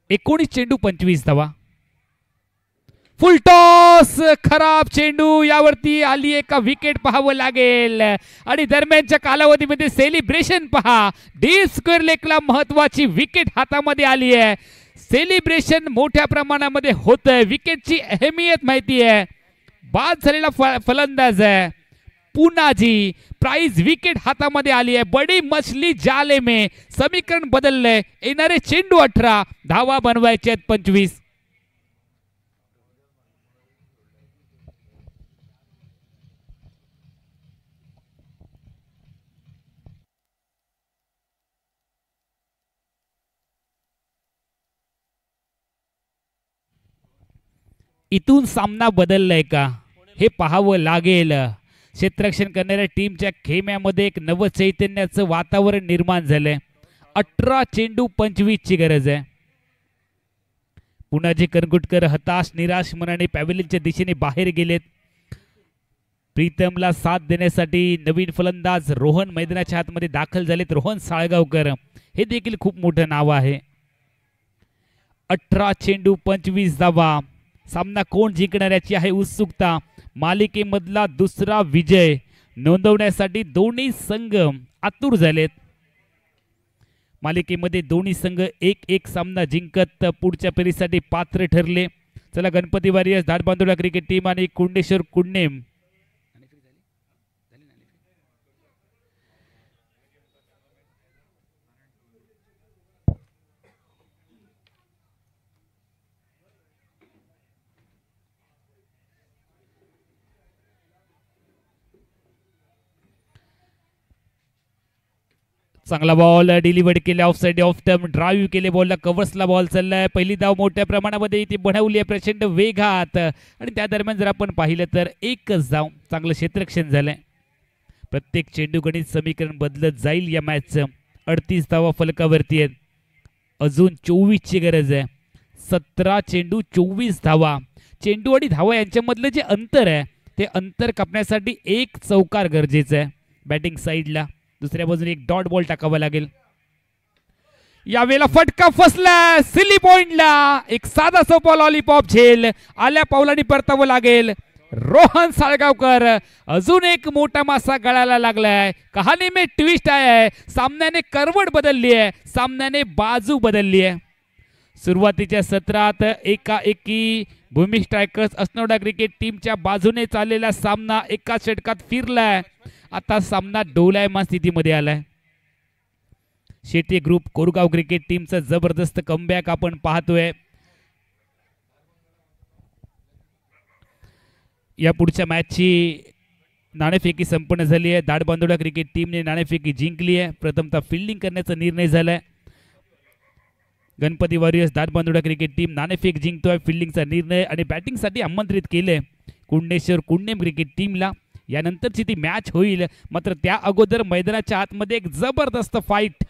19 चेंडू 25 धावा. फुल टॉस, खराब चेंडू, यावरती आली एका विकेट पाहावं लागेल. आणि दरम्यानच्या कालावधीमध्ये सेलिब्रेशन पहा. डीप स्क्वेअर लेगला महत्वाची विकेट हातामध्ये आली आहे. सेलिब्रेशन मोठ्या प्रमाणामध्ये होत आहे. विकेटची अहमियत माहिती आहे. बाद झालेला फलंदाज आहे पुनाजी. प्राइज विकेट हातामध्ये आली आहे. बडी मछली जाले में समीकरण बदललंय. येणारे चेंडू 18, धावा बनवायचे आहेत 25. इथून सामना बदललाय का हे पाहावं लागेल. क्षेत्ररक्षण करणाऱ्या टीमच्या खेम्यामध्ये एक नव चैतन्याचं वातावरण निर्माण झालंय. 18 चेंडू 25 ची गरज आहे. पुनाजी करंगुटकर हताश निराश मनाने पॅव्हेलियनच्या दिशेने बाहेर गेलेत. प्रीतमला साथ देण्यासाठी नवीन फलंदाज रोहन मैदानाच्या आतमध्ये दाखल झालेत. रोहन साळगावकर हे देखील खूप मोठं नाव आहे. 18 चेंडू 25 धावा. सामना कोण जिंकणार याची आहे उत्सुकता. मालिकेमधला दुसरा विजय नोंदवण्यासाठी दोन्ही संघ आतुर झालेत. मालिकेमध्ये दोन्ही संघ एक सामना जिंकत पुढच्या फेरीसाठी पात्र ठरले. चला, गणपती वॉरियर्स, धाडबांदोडा क्रिकेट टीम आणि कुंडेश्वर कुंडेम चांगला बॉल डिलिव्हर्ड केले. Of side off term drive केले. बॉलला कव्हर्सला बॉल चाललाय. पहिली धाव मोठ्या प्रमाणामध्ये इथे बनवली आहे प्रचंड वेगात. आणि त्या दरम्यान जर आपण पाहिलं तर एकच धाव. चांगलं क्षेत्ररक्षण झालंय. प्रत्येक चेंडू गणित समीकरण बदलत जाईल या मॅचचं. 38 धावा फलकावरती आहेत. अजून 24 ची गरज आहे. 17 चेंडू 24 धावा. चेंडू आणि धावा यांच्यामधलं जे अंतर आहे ते अंतर कापण्यासाठी एक चौकार गरजेचं आहे. बॅटिंग साईडला दुसऱ्या बाजूने एक डॉट बॉल टाकावा लागेल. यावेळेला फटका फसला सिली पॉइंटला. एक साधा सोपा लॉलीपॉप झेल आल्या पावलांनी परतावं लागेल. रोहन साळगावकर, अजून एक मोठा मासा गळायला लागलाय. कहाणी में ट्विस्ट आया है. सामन्याने करवट बदलली आहे. सामन्याने बाजू बदलली आहे. सुरुवातीच्या सत्रात एकाएकी भूमी स्ट्रायकर्स अस्नोडा क्रिकेट टीमच्या बाजूने चाललेला सामना एका षटकात फिरलाय. आता सामना डोलायमान स्थितीमध्ये आलाय. शेती ग्रुप कोरगाव क्रिकेट टीमचा जबरदस्त कमबॅक आपण पाहतोय. या पुढच्या मॅचची नाणेफेकी संपन्न झाली आहे. धाडबांदोडा क्रिकेट टीमने नाणेफेकी जिंकली आहे. प्रथमतः फिल्डिंग करण्याचा निर्णय झालाय. गणपती वॉरियर्स धाडबांदोडा क्रिकेट टीम नाणेफेक जिंकतोय. फिल्डिंगचा निर्णय आणि बॅटिंगसाठी आमंत्रित केले कुंडेश्वर कुंडेम क्रिकेट टीमला. यानंतरची ती मॅच होईल. मात्र त्या अगोदर मैदानाच्या आतमध्ये एक जबरदस्त फाईट.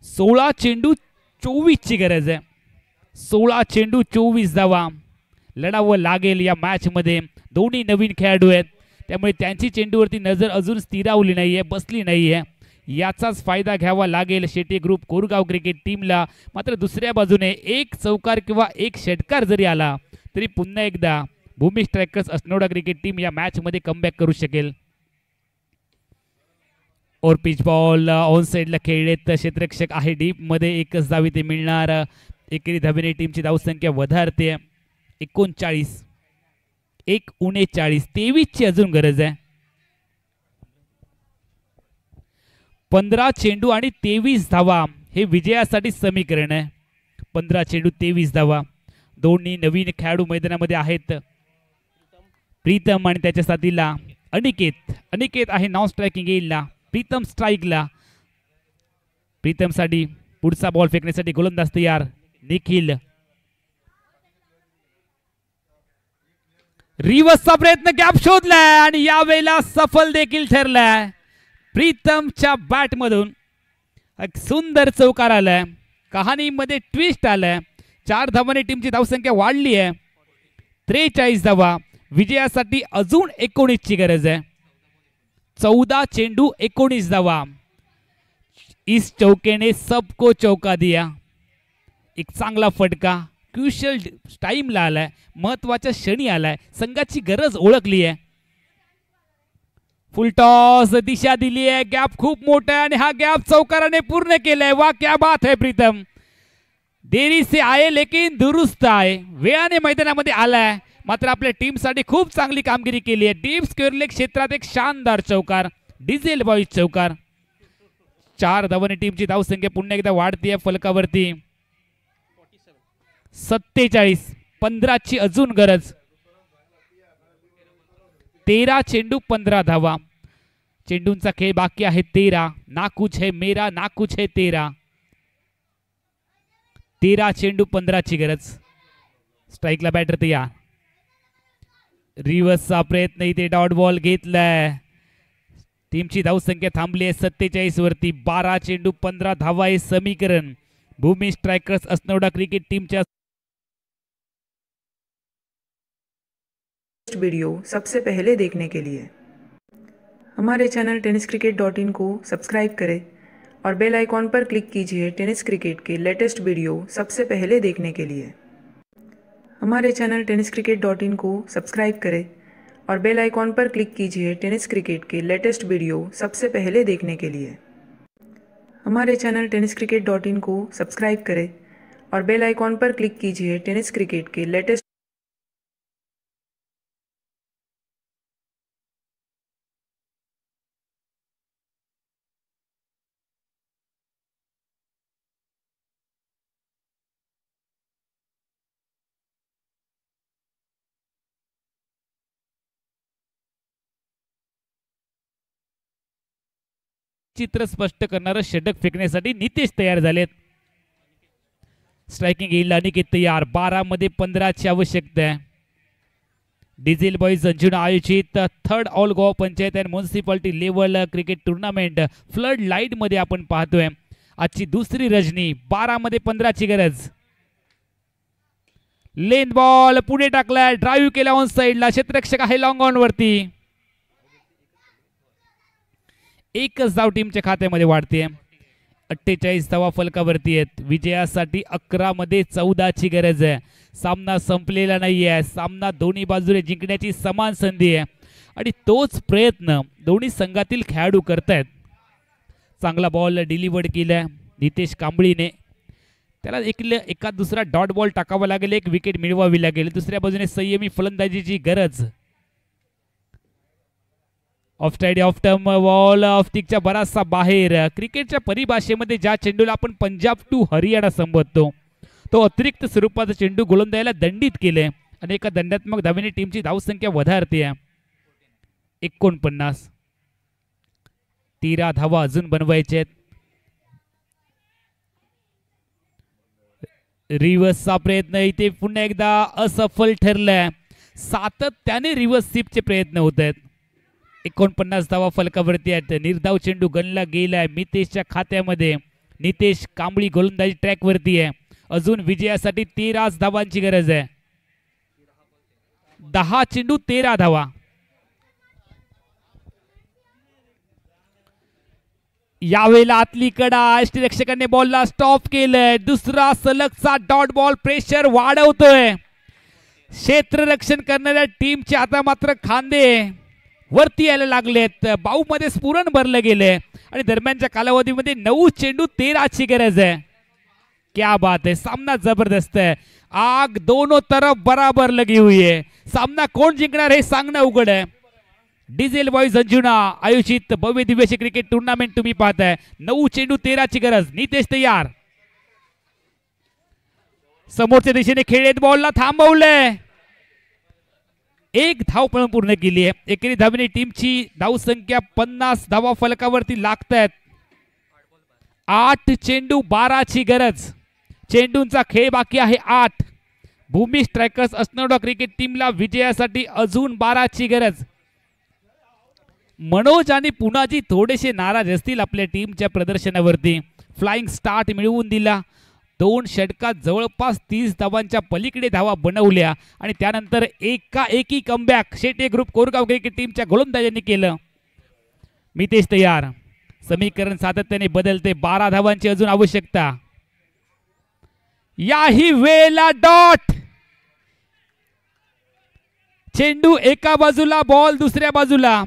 16 चेंडू 24 ची गरज आहे. 16 चेंडू 24 धावा. लढावं लागेल या मॅच मध्ये. दोन्ही नवीन खेळाडू आहेत त्यामुळे त्यांची चेंडूवरती नजर अजून स्थिरावली नाहीये, बसली नाहीये. याचाच फायदा घ्यावा लागेल शेटी ग्रुप कोरगाव क्रिकेट टीमला. मात्र दुसऱ्या बाजूने एक चौकार किंवा एक षटकार जरी आला तरी पुन्हा एकदा भूमी स्ट्रायकर्स अस्नोडा क्रिकेट टीम या मॅच मध्ये कमबॅक करू शकेल. और पिच बॉल ऑन साइडला खेळलेत. क्षेत्ररक्षक आहे डीप मध्ये. एकच धाव इथे मिळणार. एकेरी धावेने टीमची धावसंख्या वधारते. 39 39 23 ची अजून गरज आहे. 15 चेंडू आणि 23 धावा हे विजयासाठी समीकरण आहे. 15 चेंडू 23 धावा. दोन्ही नवीन खेळाडू मैदानामध्ये आहेत. प्रीतम आणि त्याच्या साथीला अनिकेत. अनिकेत आहे नॉन स्ट्रायकिंग येईलला. प्रीतम स्ट्राईकला. प्रीतमसाठी पुढचा बॉल फेकण्यासाठी गोलंदाज तयार. निखिल. रिव्हर्सचा प्रयत्न, गॅप शोधलाय आणि यावेळेला सफल देखील ठरलाय. प्रीतमच्या बॅट मधून एक सुंदर चौकार आलाय. कहाणीमध्ये ट्विस्ट आलाय. 4 धावांनी टीमची धावसंख्या वाढली आहे. 43 धावा. विजयासाठी अजून 19 ची गरज आहे. 14 चेंडू 19 धावा. इस चौके ने सबको चौका दिया. एक चांगला फटका क्रुशियल टाइमला आलाय. महत्वाच्या क्षणी आलाय. संघाची गरज ओळखली आहे. फुल टॉस दिशा दिली आहे. गॅप खूप मोठा आहे आणि हा गॅप चौकाराने पूर्ण केलाय. वा क्या बात है प्रीतम. देरी से आए लेकिन दुरुस्त आए. वेळाने मैदानामध्ये आलाय मात्र आपल्या टीमसाठी खूप चांगली कामगिरी केली आहे. डीप स्क्वेअर क्षेत्रात एक शानदार चौकार. डिझेल बॉईज चौकार. 4 धावांनी टीमची धावसंख्या पुन्हा एकदा वाढतीये फलकावरती. 47. 15 ची अजून गरज. 13 चेंडू 15 धावा. चेंडूंचा खेळ बाकी आहे 13. ना कुछ है मेरा ना कुछ है तेरा. 13 चेंडू 15 ची गरज. स्ट्राईकला बॅटर तयार. रिव्हर्सचा प्रयत्न इथे डॉट बॉल घेतलाय. टीमची धावसंख्या थांबली आहे 47 वरती. 12 चेंडू 15 धावा हे समीकरण भूमी स्ट्रायकर्स असनोडा क्रिकेट टीमच्या. वीडियो सबसे पहले देखने के लिए हमारे चैनल tenniscricket.in को सब्सक्राइब करें और बेल आइकॉन पर क्लिक कीजिए टेनिस क्रिकेट के लेटेस्ट वीडियो सबसे पहले देखने के लिए. हमारे चैनल tenniscricket.in को सब्सक्राइब करें और बेल आइकॉन पर क्लिक कीजिए टेनिस क्रिकेट के लेटेस्ट वीडियो सबसे पहले देखने के लिए. हमारे चैनल tenniscricket.in को सब्सक्राइब करें और बेल आइकॉन पर क्लिक कीजिए टेनिस क्रिकेट के लेटेस्ट. चित्र स्पष्ट करणारं षटक फेकण्यासाठी नितेश तयार झालेत. स्ट्रायकिंग येईल अनिकेत तयार. 12 मध्ये 15 ची आवश्यकता आहे. डिझेल बॉईज अंजुन आयोजित 3rd all Goa panchayat and municipality level cricket tournament flood light मध्ये आपण पाहतोय. आजची दुसरी रजनी. 12 मध्ये 15 ची गरज. लेन बॉल पुढे टाकलाय. ड्राईव्ह केला ऑन साइडला. क्षेत्ररक्षक आहे लॉंग ऑन वरती. एकच धाव टीमच्या खात्यामध्ये वाढते. 48 धावा फलकावरती आहेत. विजयासाठी 11 मध्ये 14 ची गरज आहे. सामना संपलेला नाहीये. सामना दोन्ही बाजूने जिंकण्याची समान संधी आहे आणि तोच प्रयत्न दोन्ही संघातील खेळाडू करतायत. चांगला बॉल डिलिव्हर्ड केलाय नितेश कांबळीने. त्याला एका दुसरा डॉट बॉल टाकावा लागेल. एक विकेट मिळवावी लागेल. दुसऱ्या बाजूने संयमी फलंदाजीची गरज. Off side off term ball off टिकच्या बराचसा बाहेर. क्रिकेटच्या परिभाषेमध्ये ज्या चेंडूला आपण पंजाब टू हरियाणा संबोधतो तो अतिरिक्त स्वरूपाचा चेंडू गोलंदाजाला दंडित केले आणि एका दंडात्मक धावेने टीमची धावसंख्या वधारते. 49. 13 धावा अजून बनवायचे आहेत. रिव्हर्सचा प्रयत्न इथे पुन्हा एकदा असफल ठरलाय. सातत्याने रिव्हर्स स्वीपचे प्रयत्न होत आहेत. 49 धावा फलकावरती आहेत. निर्धाव चेंडू गणला गेलाय मितेशच्या खात्यामध्ये. नितेश कांबळी गोलंदाजी ट्रॅक वरती आहे. अजून विजयासाठी 13 धावांची गरज आहे. 10 चेंडू 13 धावा. यावेळेला आतली कडा. यष्टीरक्षकाने बॉलला स्टॉप केलंय. दुसरा सलगचा डॉट बॉल प्रेशर वाढवतोय. क्षेत्ररक्षण करणाऱ्या टीमचे आता मात्र खांदे वरती यायला लागलेत. बाऊ मध्ये स्फुरण भरलं गेले आणि दरम्यानच्या कालावधीमध्ये 9 चेंडू 13 ची गरज आहे. क्या बात है. सामना जबरदस्त है. आग दोनों तरफ बराबर लगी हुई है. सामना कोण जिंकणार हे सांगणं उघड आहे. डिझेल बॉईज अंजुना आयोजित भव्य दिव्य क्रिकेट टुर्नामेंट तुम्ही पाहताय. 9 चेंडू 13ची गरज. नितेश तयार. समोरच्या दिशेने खेळत बॉलला थांबवलंय. एक धाव पण पूर्ण केली आहे. एकेरी धावेने टीमची धावसंख्या 50 धावा फलकावरती लागतायत. 8 चेंडू 12ची गरज. चेंडूंचा खेळ बाकी आहे 8. भूमी स्ट्रायकर्स अस्नोडा क्रिकेट टीमला विजयासाठी अजून 12ची गरज. मनोज आणि पुनाजी थोडेसे नाराज असतील आपल्या टीमच्या प्रदर्शनावरती. फ्लाइंग स्टार्ट मिळवून दिला. 2 षटकात जवळपास 30 धावांच्या पलीकडे धावा बनवल्या आणि त्यानंतर एकी comeback Shete group Korgaon cricket टीमच्या गोलंदाजांनी केलं. मितेश तयार. समीकरण सातत्याने बदलते. 12 धावांची अजून आवश्यकता. याही वेळेला डॉट. चेंडू एका बाजूला, बॉल दुसऱ्या बाजूला.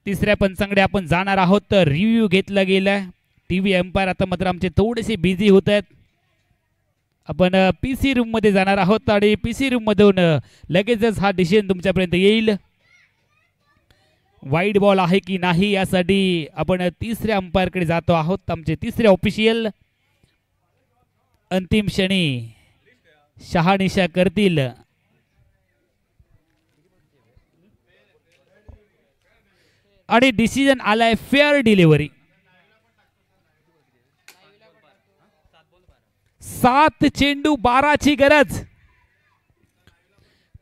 तिसऱ्या पंचांकडे आपण जाणार आहोत. तर रिव्ह्यू घेतला गेलाय. टीव्ही एम्पायर आता मात्र आमचे थोडेसे बिझी होत आहेत. आपण पीसी रूम मध्ये जाणार आहोत आणि पीसी रूम मधून लगेचच हा डिसिजन तुमच्यापर्यंत येईल. वाईड बॉल आहे की नाही यासाठी आपण तिसऱ्या अंपायर कडे जातो आहोत. आमचे तिसरे ऑफिशियल अंतिम क्षणी शहानिशा करतील. आणि डिसिजन आलाय फेअर डिलिव्हरी. 7 चेंडू 12ची गरज.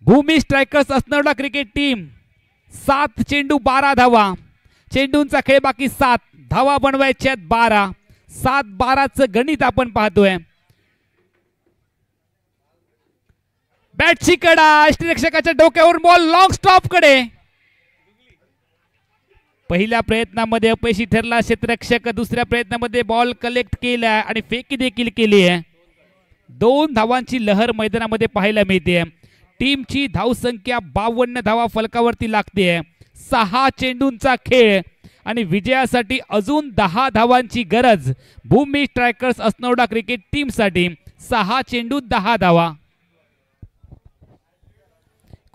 भूमी स्ट्रायकर्स अस्नोडा क्रिकेट टीम 7 चेंडू 12 धावा. चेंडूंचा खेळ बाकी 7. धावा बनवायच्या 12. 7-12चं गणित आपण पाहतोय. बॅटची कडा. यष्टिरक्षकाच्या डोक्यावर बॉल लॉंग स्टॉप कडे. पहिल्या प्रयत्नामध्ये अपयशी ठरला क्षेत्ररक्षक. दुसऱ्या प्रयत्नामध्ये बॉल कलेक्ट केला आणि फेकी देखील केली आहे. 2 धावांची लहर मैदानामध्ये पाहायला मिळते. टीमची धावसंख्या 52 धावा फलकावरती लागते. 6 चेंडूंचा खेळ आणि विजयासाठी अजून 10 धावांची गरज. भूमी स्ट्रायकर्स अस्नोडा क्रिकेट टीम साठी 6 चेंडू 10 धावा.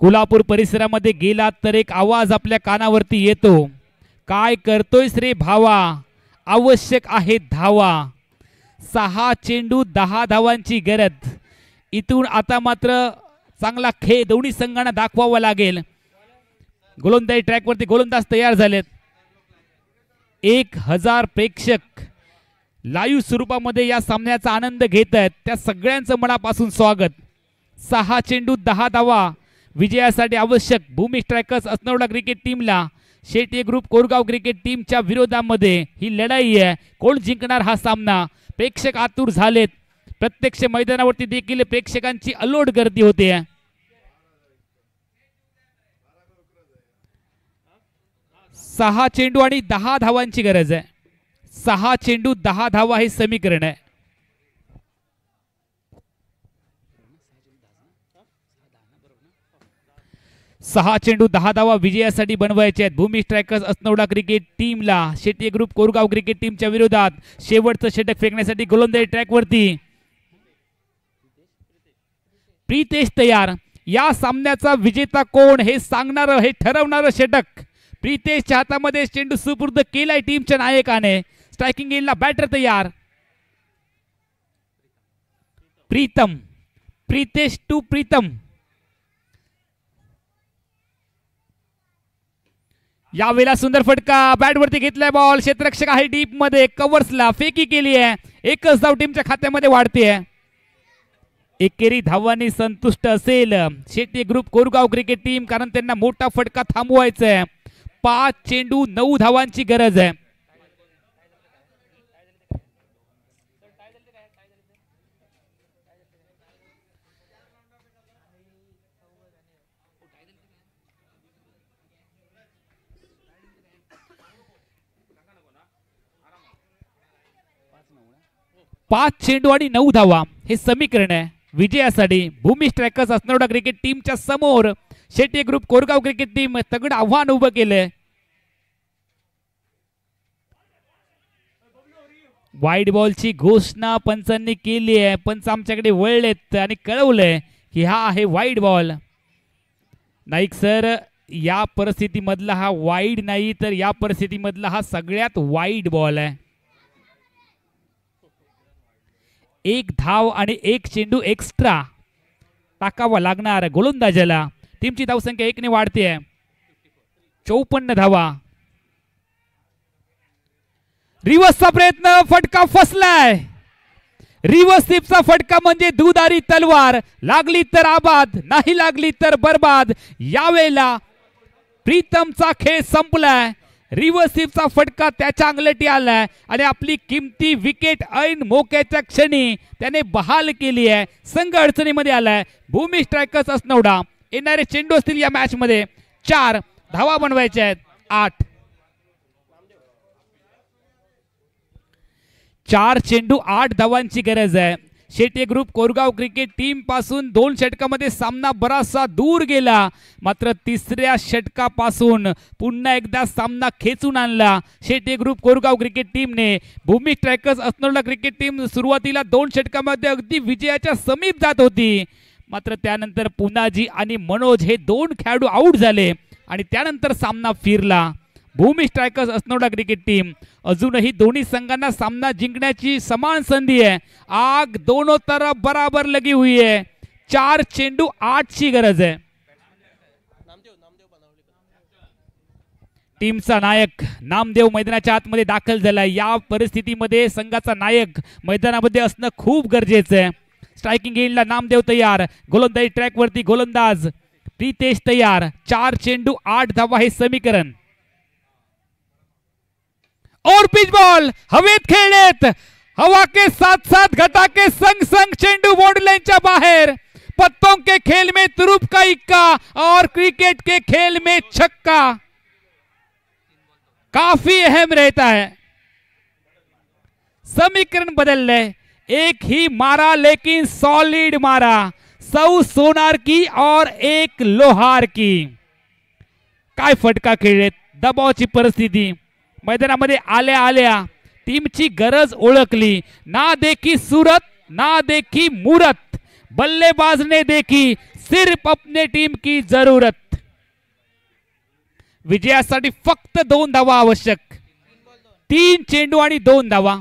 कोल्हापूर परिसरामध्ये गेलात तर एक आवाज आपल्या कानावरती येतो. काय करतोयस रे भावा, आवश्यक आहे धावा. 6 चेंडू 10 धावांची गरज. इथून आता मात्र चांगला खेळ दोन्ही संघांना दाखवावा लागेल. गोलंदाजी ट्रॅकवरती गोलंदाज तयार झालेत. 1000 प्रेक्षक लाईव्ह स्वरूपामध्ये या सामन्याचा आनंद घेत आहेत. त्या सगळ्यांचं मनापासून स्वागत. 6 चेंडू 10 धावा विजयासाठी आवश्यक. भूमी स्ट्रायकर्स अस्नोडा क्रिकेट टीमला शेटे ग्रुप कोरगाव क्रिकेट टीमच्या विरोधामध्ये ही लढाई आहे. कोण जिंकणार हा सामना. प्रेक्षक आतुर झालेत. प्रत्यक्ष मैदानावरती देखील प्रेक्षकांची अलोट गर्दी होते. 6 चेंडू आणि 10 धावांची गरज आहे. 6 चेंडू 10 धावा हे समीकरण आहे. सहा चेंडू 10 धावा विजयासाठी बनवायचे आहेत. भूमी स्ट्रायकर्स अस्नोडा क्रिकेट टीमला शेटे ग्रुप कोरगाव क्रिकेट टीमच्या विरोधात शेवटचं षटक फेकण्यासाठी गोलंदाजी ट्रॅकवरती प्रीतेश तयार. या सामन्याचा विजेता कोण हे सांगणारं, हे ठरवणारं षटक प्रीतेशच्या हातामध्ये. चेंडू सुपूर्द केलाय टीमच्या नायकाने. स्ट्रायकिंग एंडला बॅटर तयार. प्रीतम. प्रीतेश टू प्रीतम. यावेळेला सुंदर फटका. बॅटवरती घेतलाय बॉल. क्षेत्ररक्षक आहे डीप मध्ये. कव्हर्सला फेकी केली आहे. एकच धाव टीमच्या खात्यामध्ये वाढते. एकेरी धावांनी संतुष्ट असेल Shete group Korgaon cricket team, कारण त्यांना मोठा फटका थांबवायचा आहे. 5 चेंडू 9 धावांची गरज आहे. पाच चेंडू आणि 9 धावा हे समीकरण आहे विजयासाठी. भूमी स्ट्रायकर्स अस्नोडा क्रिकेट टीमच्या समोर Shete group Korgaon cricket team तगडं आव्हान उभं केलंय. वाईड बॉलची घोषणा पंचांनी केली आहे. पंच आमच्याकडे वळलेत आणि कळवलंय की हा आहे वाईड बॉल. नाईक सर, या परिस्थितीमधला हा वाईड नाही तर या परिस्थितीमधला हा सगळ्यात वाईड बॉल आहे. एक धाव आणि एक चेंडू एक्स्ट्रा टाकावा लागणार गोलंदाजाला. टीमची धावसंख्या 1 ने वाढते. 54 धावा. रिव्हर्सचा प्रयत्न, फटका फसलाय. रिव्हर्स स्वीपचा फटका म्हणजे दुधारी तलवार. लागली तर आबाद, नाही लागली तर बर्बाद. यावेळेला प्रीतमचा खेळ संपलाय. रिव्हर्स स्वीपचा फटका त्याच्या अंगलटी आलाय आणि आपली किमती विकेट ऐन मोक्याच्या क्षणी त्याने बहाल केली आहे. संघ अडचणीमध्ये आलाय. भूमी स्ट्रायकर्स असनवडा. येणारे चेंडू असतील या मॅच मध्ये 4 धावा बनवायच्या आहेत. 8. 4 चेंडू 8 धावांची गरज आहे. Shete group Korgaon cricket team पासून 2 षटकामध्ये सामना बराचसा दूर गेला. मात्र तिसऱ्या षटकापासून पुन्हा एकदा सामना खेचून आणला शेटे ग्रुप कोरगाव क्रिकेट टीमने. भूमी स्ट्रायकर्स असनोला क्रिकेट टीम सुरुवातीला 2 षटकामध्ये अगदी विजयाच्या समीप जात होती. मात्र त्यानंतर पुनाजी आणि मनोज हे 2 खेळाडू आऊट झाले आणि त्यानंतर सामना फिरला. भूमी स्ट्रायकर्स असनोडा क्रिकेट टीम अजूनही दोन्ही संघांना सामना जिंकण्याची समान संधी आहे. आग दोनों तरफ बराबर लगी हुई है. 4 चेंडू 8 ची गरज आहे. टीमचा नायक नामदेव मैदानाच्या आतमध्ये दाखल झाला. या परिस्थितीमध्ये संघाचा नायक मैदानामध्ये असणं खूप गरजेचं आहे. स्ट्रायकिंग एंडला नामदेव तयार. गोलंदाजी ट्रॅक वरती गोलंदाज प्रीतेश तयार. 4 चेंडू 8 धावा हे समीकरण. और पिच बॉल हवेत खेळलेत. हवा के साथ साथ घटा के संग संग चेंडू बाउंड्री लाइनच्या बाहेर. पत्तों के खेल में तुरुप का इक्का और क्रिकेट के खेल में छक्का काफी अहम रहता है. समीकरण बदल रहे. एक ही मारा लेकिन सॉलिड मारा. 100 सोनार की और 1 लोहार की. काय फटका खेळलेत. दबावाची परिस्थिती. मैदानामध्ये आल्या आल्या टीमची गरज ओळखली. ना देखी सूरत ना देखी मूरत. बल्लेबाज ने देखी सिर्फ अपने टीम की जरूरत. विजयासाठी फक्त 2 धावा आवश्यक. 3 चेंडू आणि 2 धावा.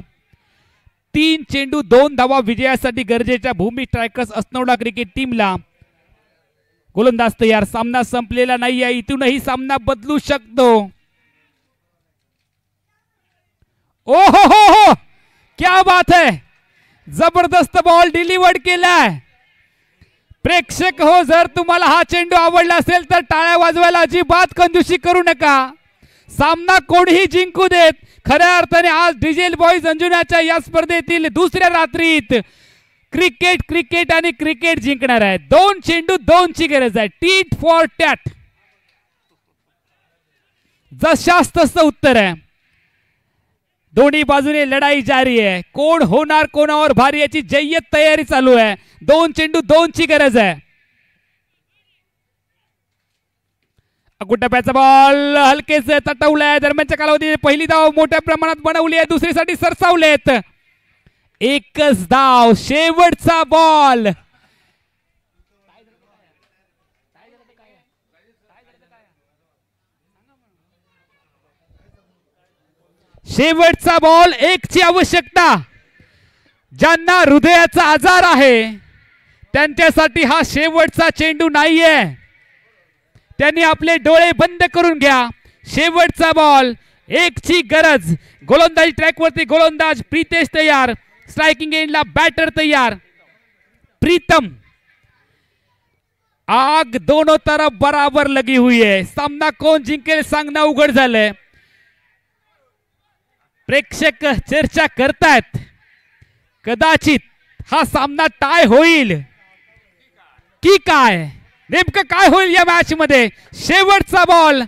3 चेंडू 2 धावा विजयासाठी गरजेच्या भूमी स्ट्रायकर्स असनोडा क्रिकेट टीमला. गोलंदाज तयार. सामना संपलेला नाहीये. इथूनही सामना बदलू शकतो. ओहो हो, क्या बात है. जबरदस्त बॉल डिलिव्हर्ड केलाय. प्रेक्षक हो, जर तुम्हाला हा चेंडू आवडला असेल तर टाळ्या वाजवायला अजिबात कंजूसी करू नका. सामना कोणीही जिंकू देत. खऱ्या अर्थाने आज डिझेल बॉईज अंजुनाच्या या स्पर्धेतील दुसऱ्या रात्रीत क्रिकेट आणि क्रिकेट जिंकणार आहे. 2 चेंडू 2 ची गरज आहे. Tit for tat. जशास तसं उत्तर आहे. दोन्ही बाजूने लढाई जारी आहे. कोण होणार कोणावर भारी याची जय्यत तयारी चालू आहे. 2 चेंडू 2 ची गरज आहे. अकुटप्याचा बॉल हलकेच तटवलाय. दरम्यानच्या कालावधीत पहिली धाव मोठ्या प्रमाणात बनवली आहे. दुसरीसाठी सरसावलेत. एकच धाव. शेवटचा बॉल. शेवटचा बॉल. 1 ची आवश्यकता. ज्यांना हृदयाचा आजार आहे त्यांच्यासाठी हा शेवटचा चेंडू नाहीये. त्यांनी आपले डोळे बंद करून घ्या. शेवटचा बॉल. 1 ची गरज. गोलंदाजी ट्रॅक वरती गोलंदाज प्रीतेश तयार. स्ट्रायकिंग एंडला बॅटर तयार प्रीतम. आग दोनों तरफ बराबर लगी हुई है. सामना कोण जिंकेल सांगणं उघड झालंय. प्रेक्षक चर्चा करतायत. कदाचित हा सामना टाय होईल की काय. नेमकं काय होईल या मॅच मध्ये. शेवटचा बॉल.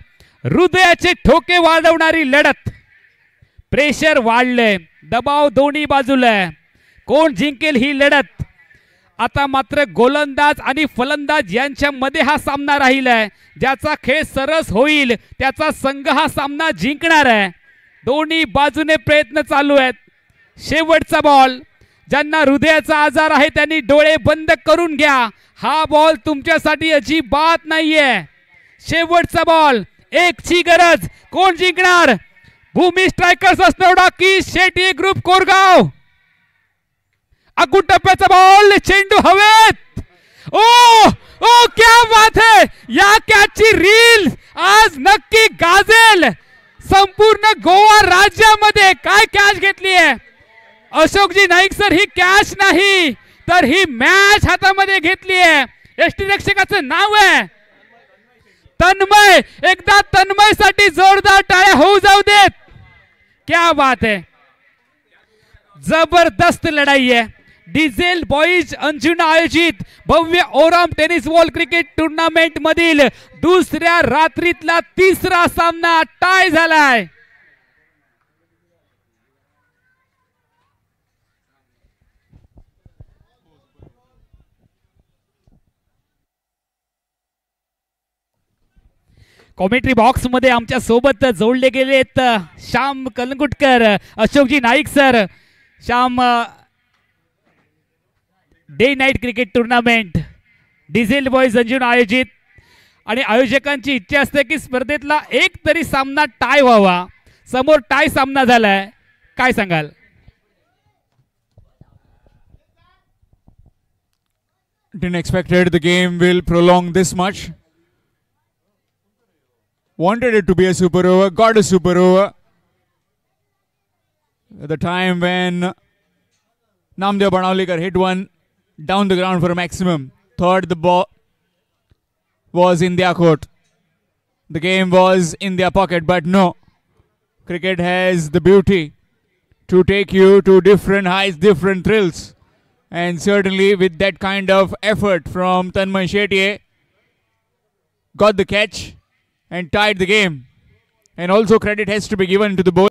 हृदयाचे ठोके वाढवणारी लढत. प्रेशर वाढलंय. दबाव दोन्ही बाजूला आहे. कोण जिंकेल ही लढत. आता मात्र गोलंदाज आणि फलंदाज यांच्यामध्ये हा सामना राहिलाय. ज्याचा खेळ सरस होईल त्याचा संघ हा सामना जिंकणार आहे. दोन्ही बाजूने प्रयत्न चालू आहेत. शेवटचा बॉल. ज्यांना हृदयाचा आजार आहे त्यांनी डोळे बंद करून घ्या. हा बॉल तुमच्यासाठी अजिबात नाहीये. शेवटचा बॉल, एकची गरज. कोण जिंकणार? भूमी स्ट्रायकर्स असनोडा की शेटी ग्रुप कोरगाव? आगू टप्प्याचा बॉल, चेंडू हवेत. ओ ओ क्या बात है. या कॅचची रील आज नक्की गाजेल. संपूर्ण गोवा राज्यामध्ये काय कॅच घेतली आहे अशोकजी नाईक सर. ही कॅच नाही तर ही मॅच हातामध्ये घेतली आहे. यष्टीरक्षकाचं नाव आहे तन्मय. एकदा तन्मय साठी जोरदार टाळ्या होऊ जाऊ देत. क्या बात है. जबरदस्त लढाई आहे. डिझेल बॉईज अंजुना आयोजित भव्य ओराम टेनिस बॉल क्रिकेट टुर्नामेंट मधील दुसऱ्या रात्रीतला तिसरा सामना टाय झालाय. कॉमेंट्री बॉक्स मध्ये आमच्या सोबत जोडले गेलेत श्याम कलंगुटकर, अशोकजी Naik sir. Shyam, day night cricket tournament diesel boys Anjuna आयोजित आणि आयोजकांची इच्छा असते की स्पर्धेतला एक तरी सामना टाय व्हावा. समोर टाय सामना झालाय, काय सांगाल? Didn't expected the game will prolong this much. Wanted it to be a super over, got a super over. At the time when Namdev Banavlikar hit one down the ground for a maximum, thought the ball was in their court. The game was in their pocket, but no. Cricket has the beauty to take you to different heights, different thrills. And certainly with that kind of effort from Tanmay Shetye, got the catch and tied the game. And also credit has to be given to the bowler.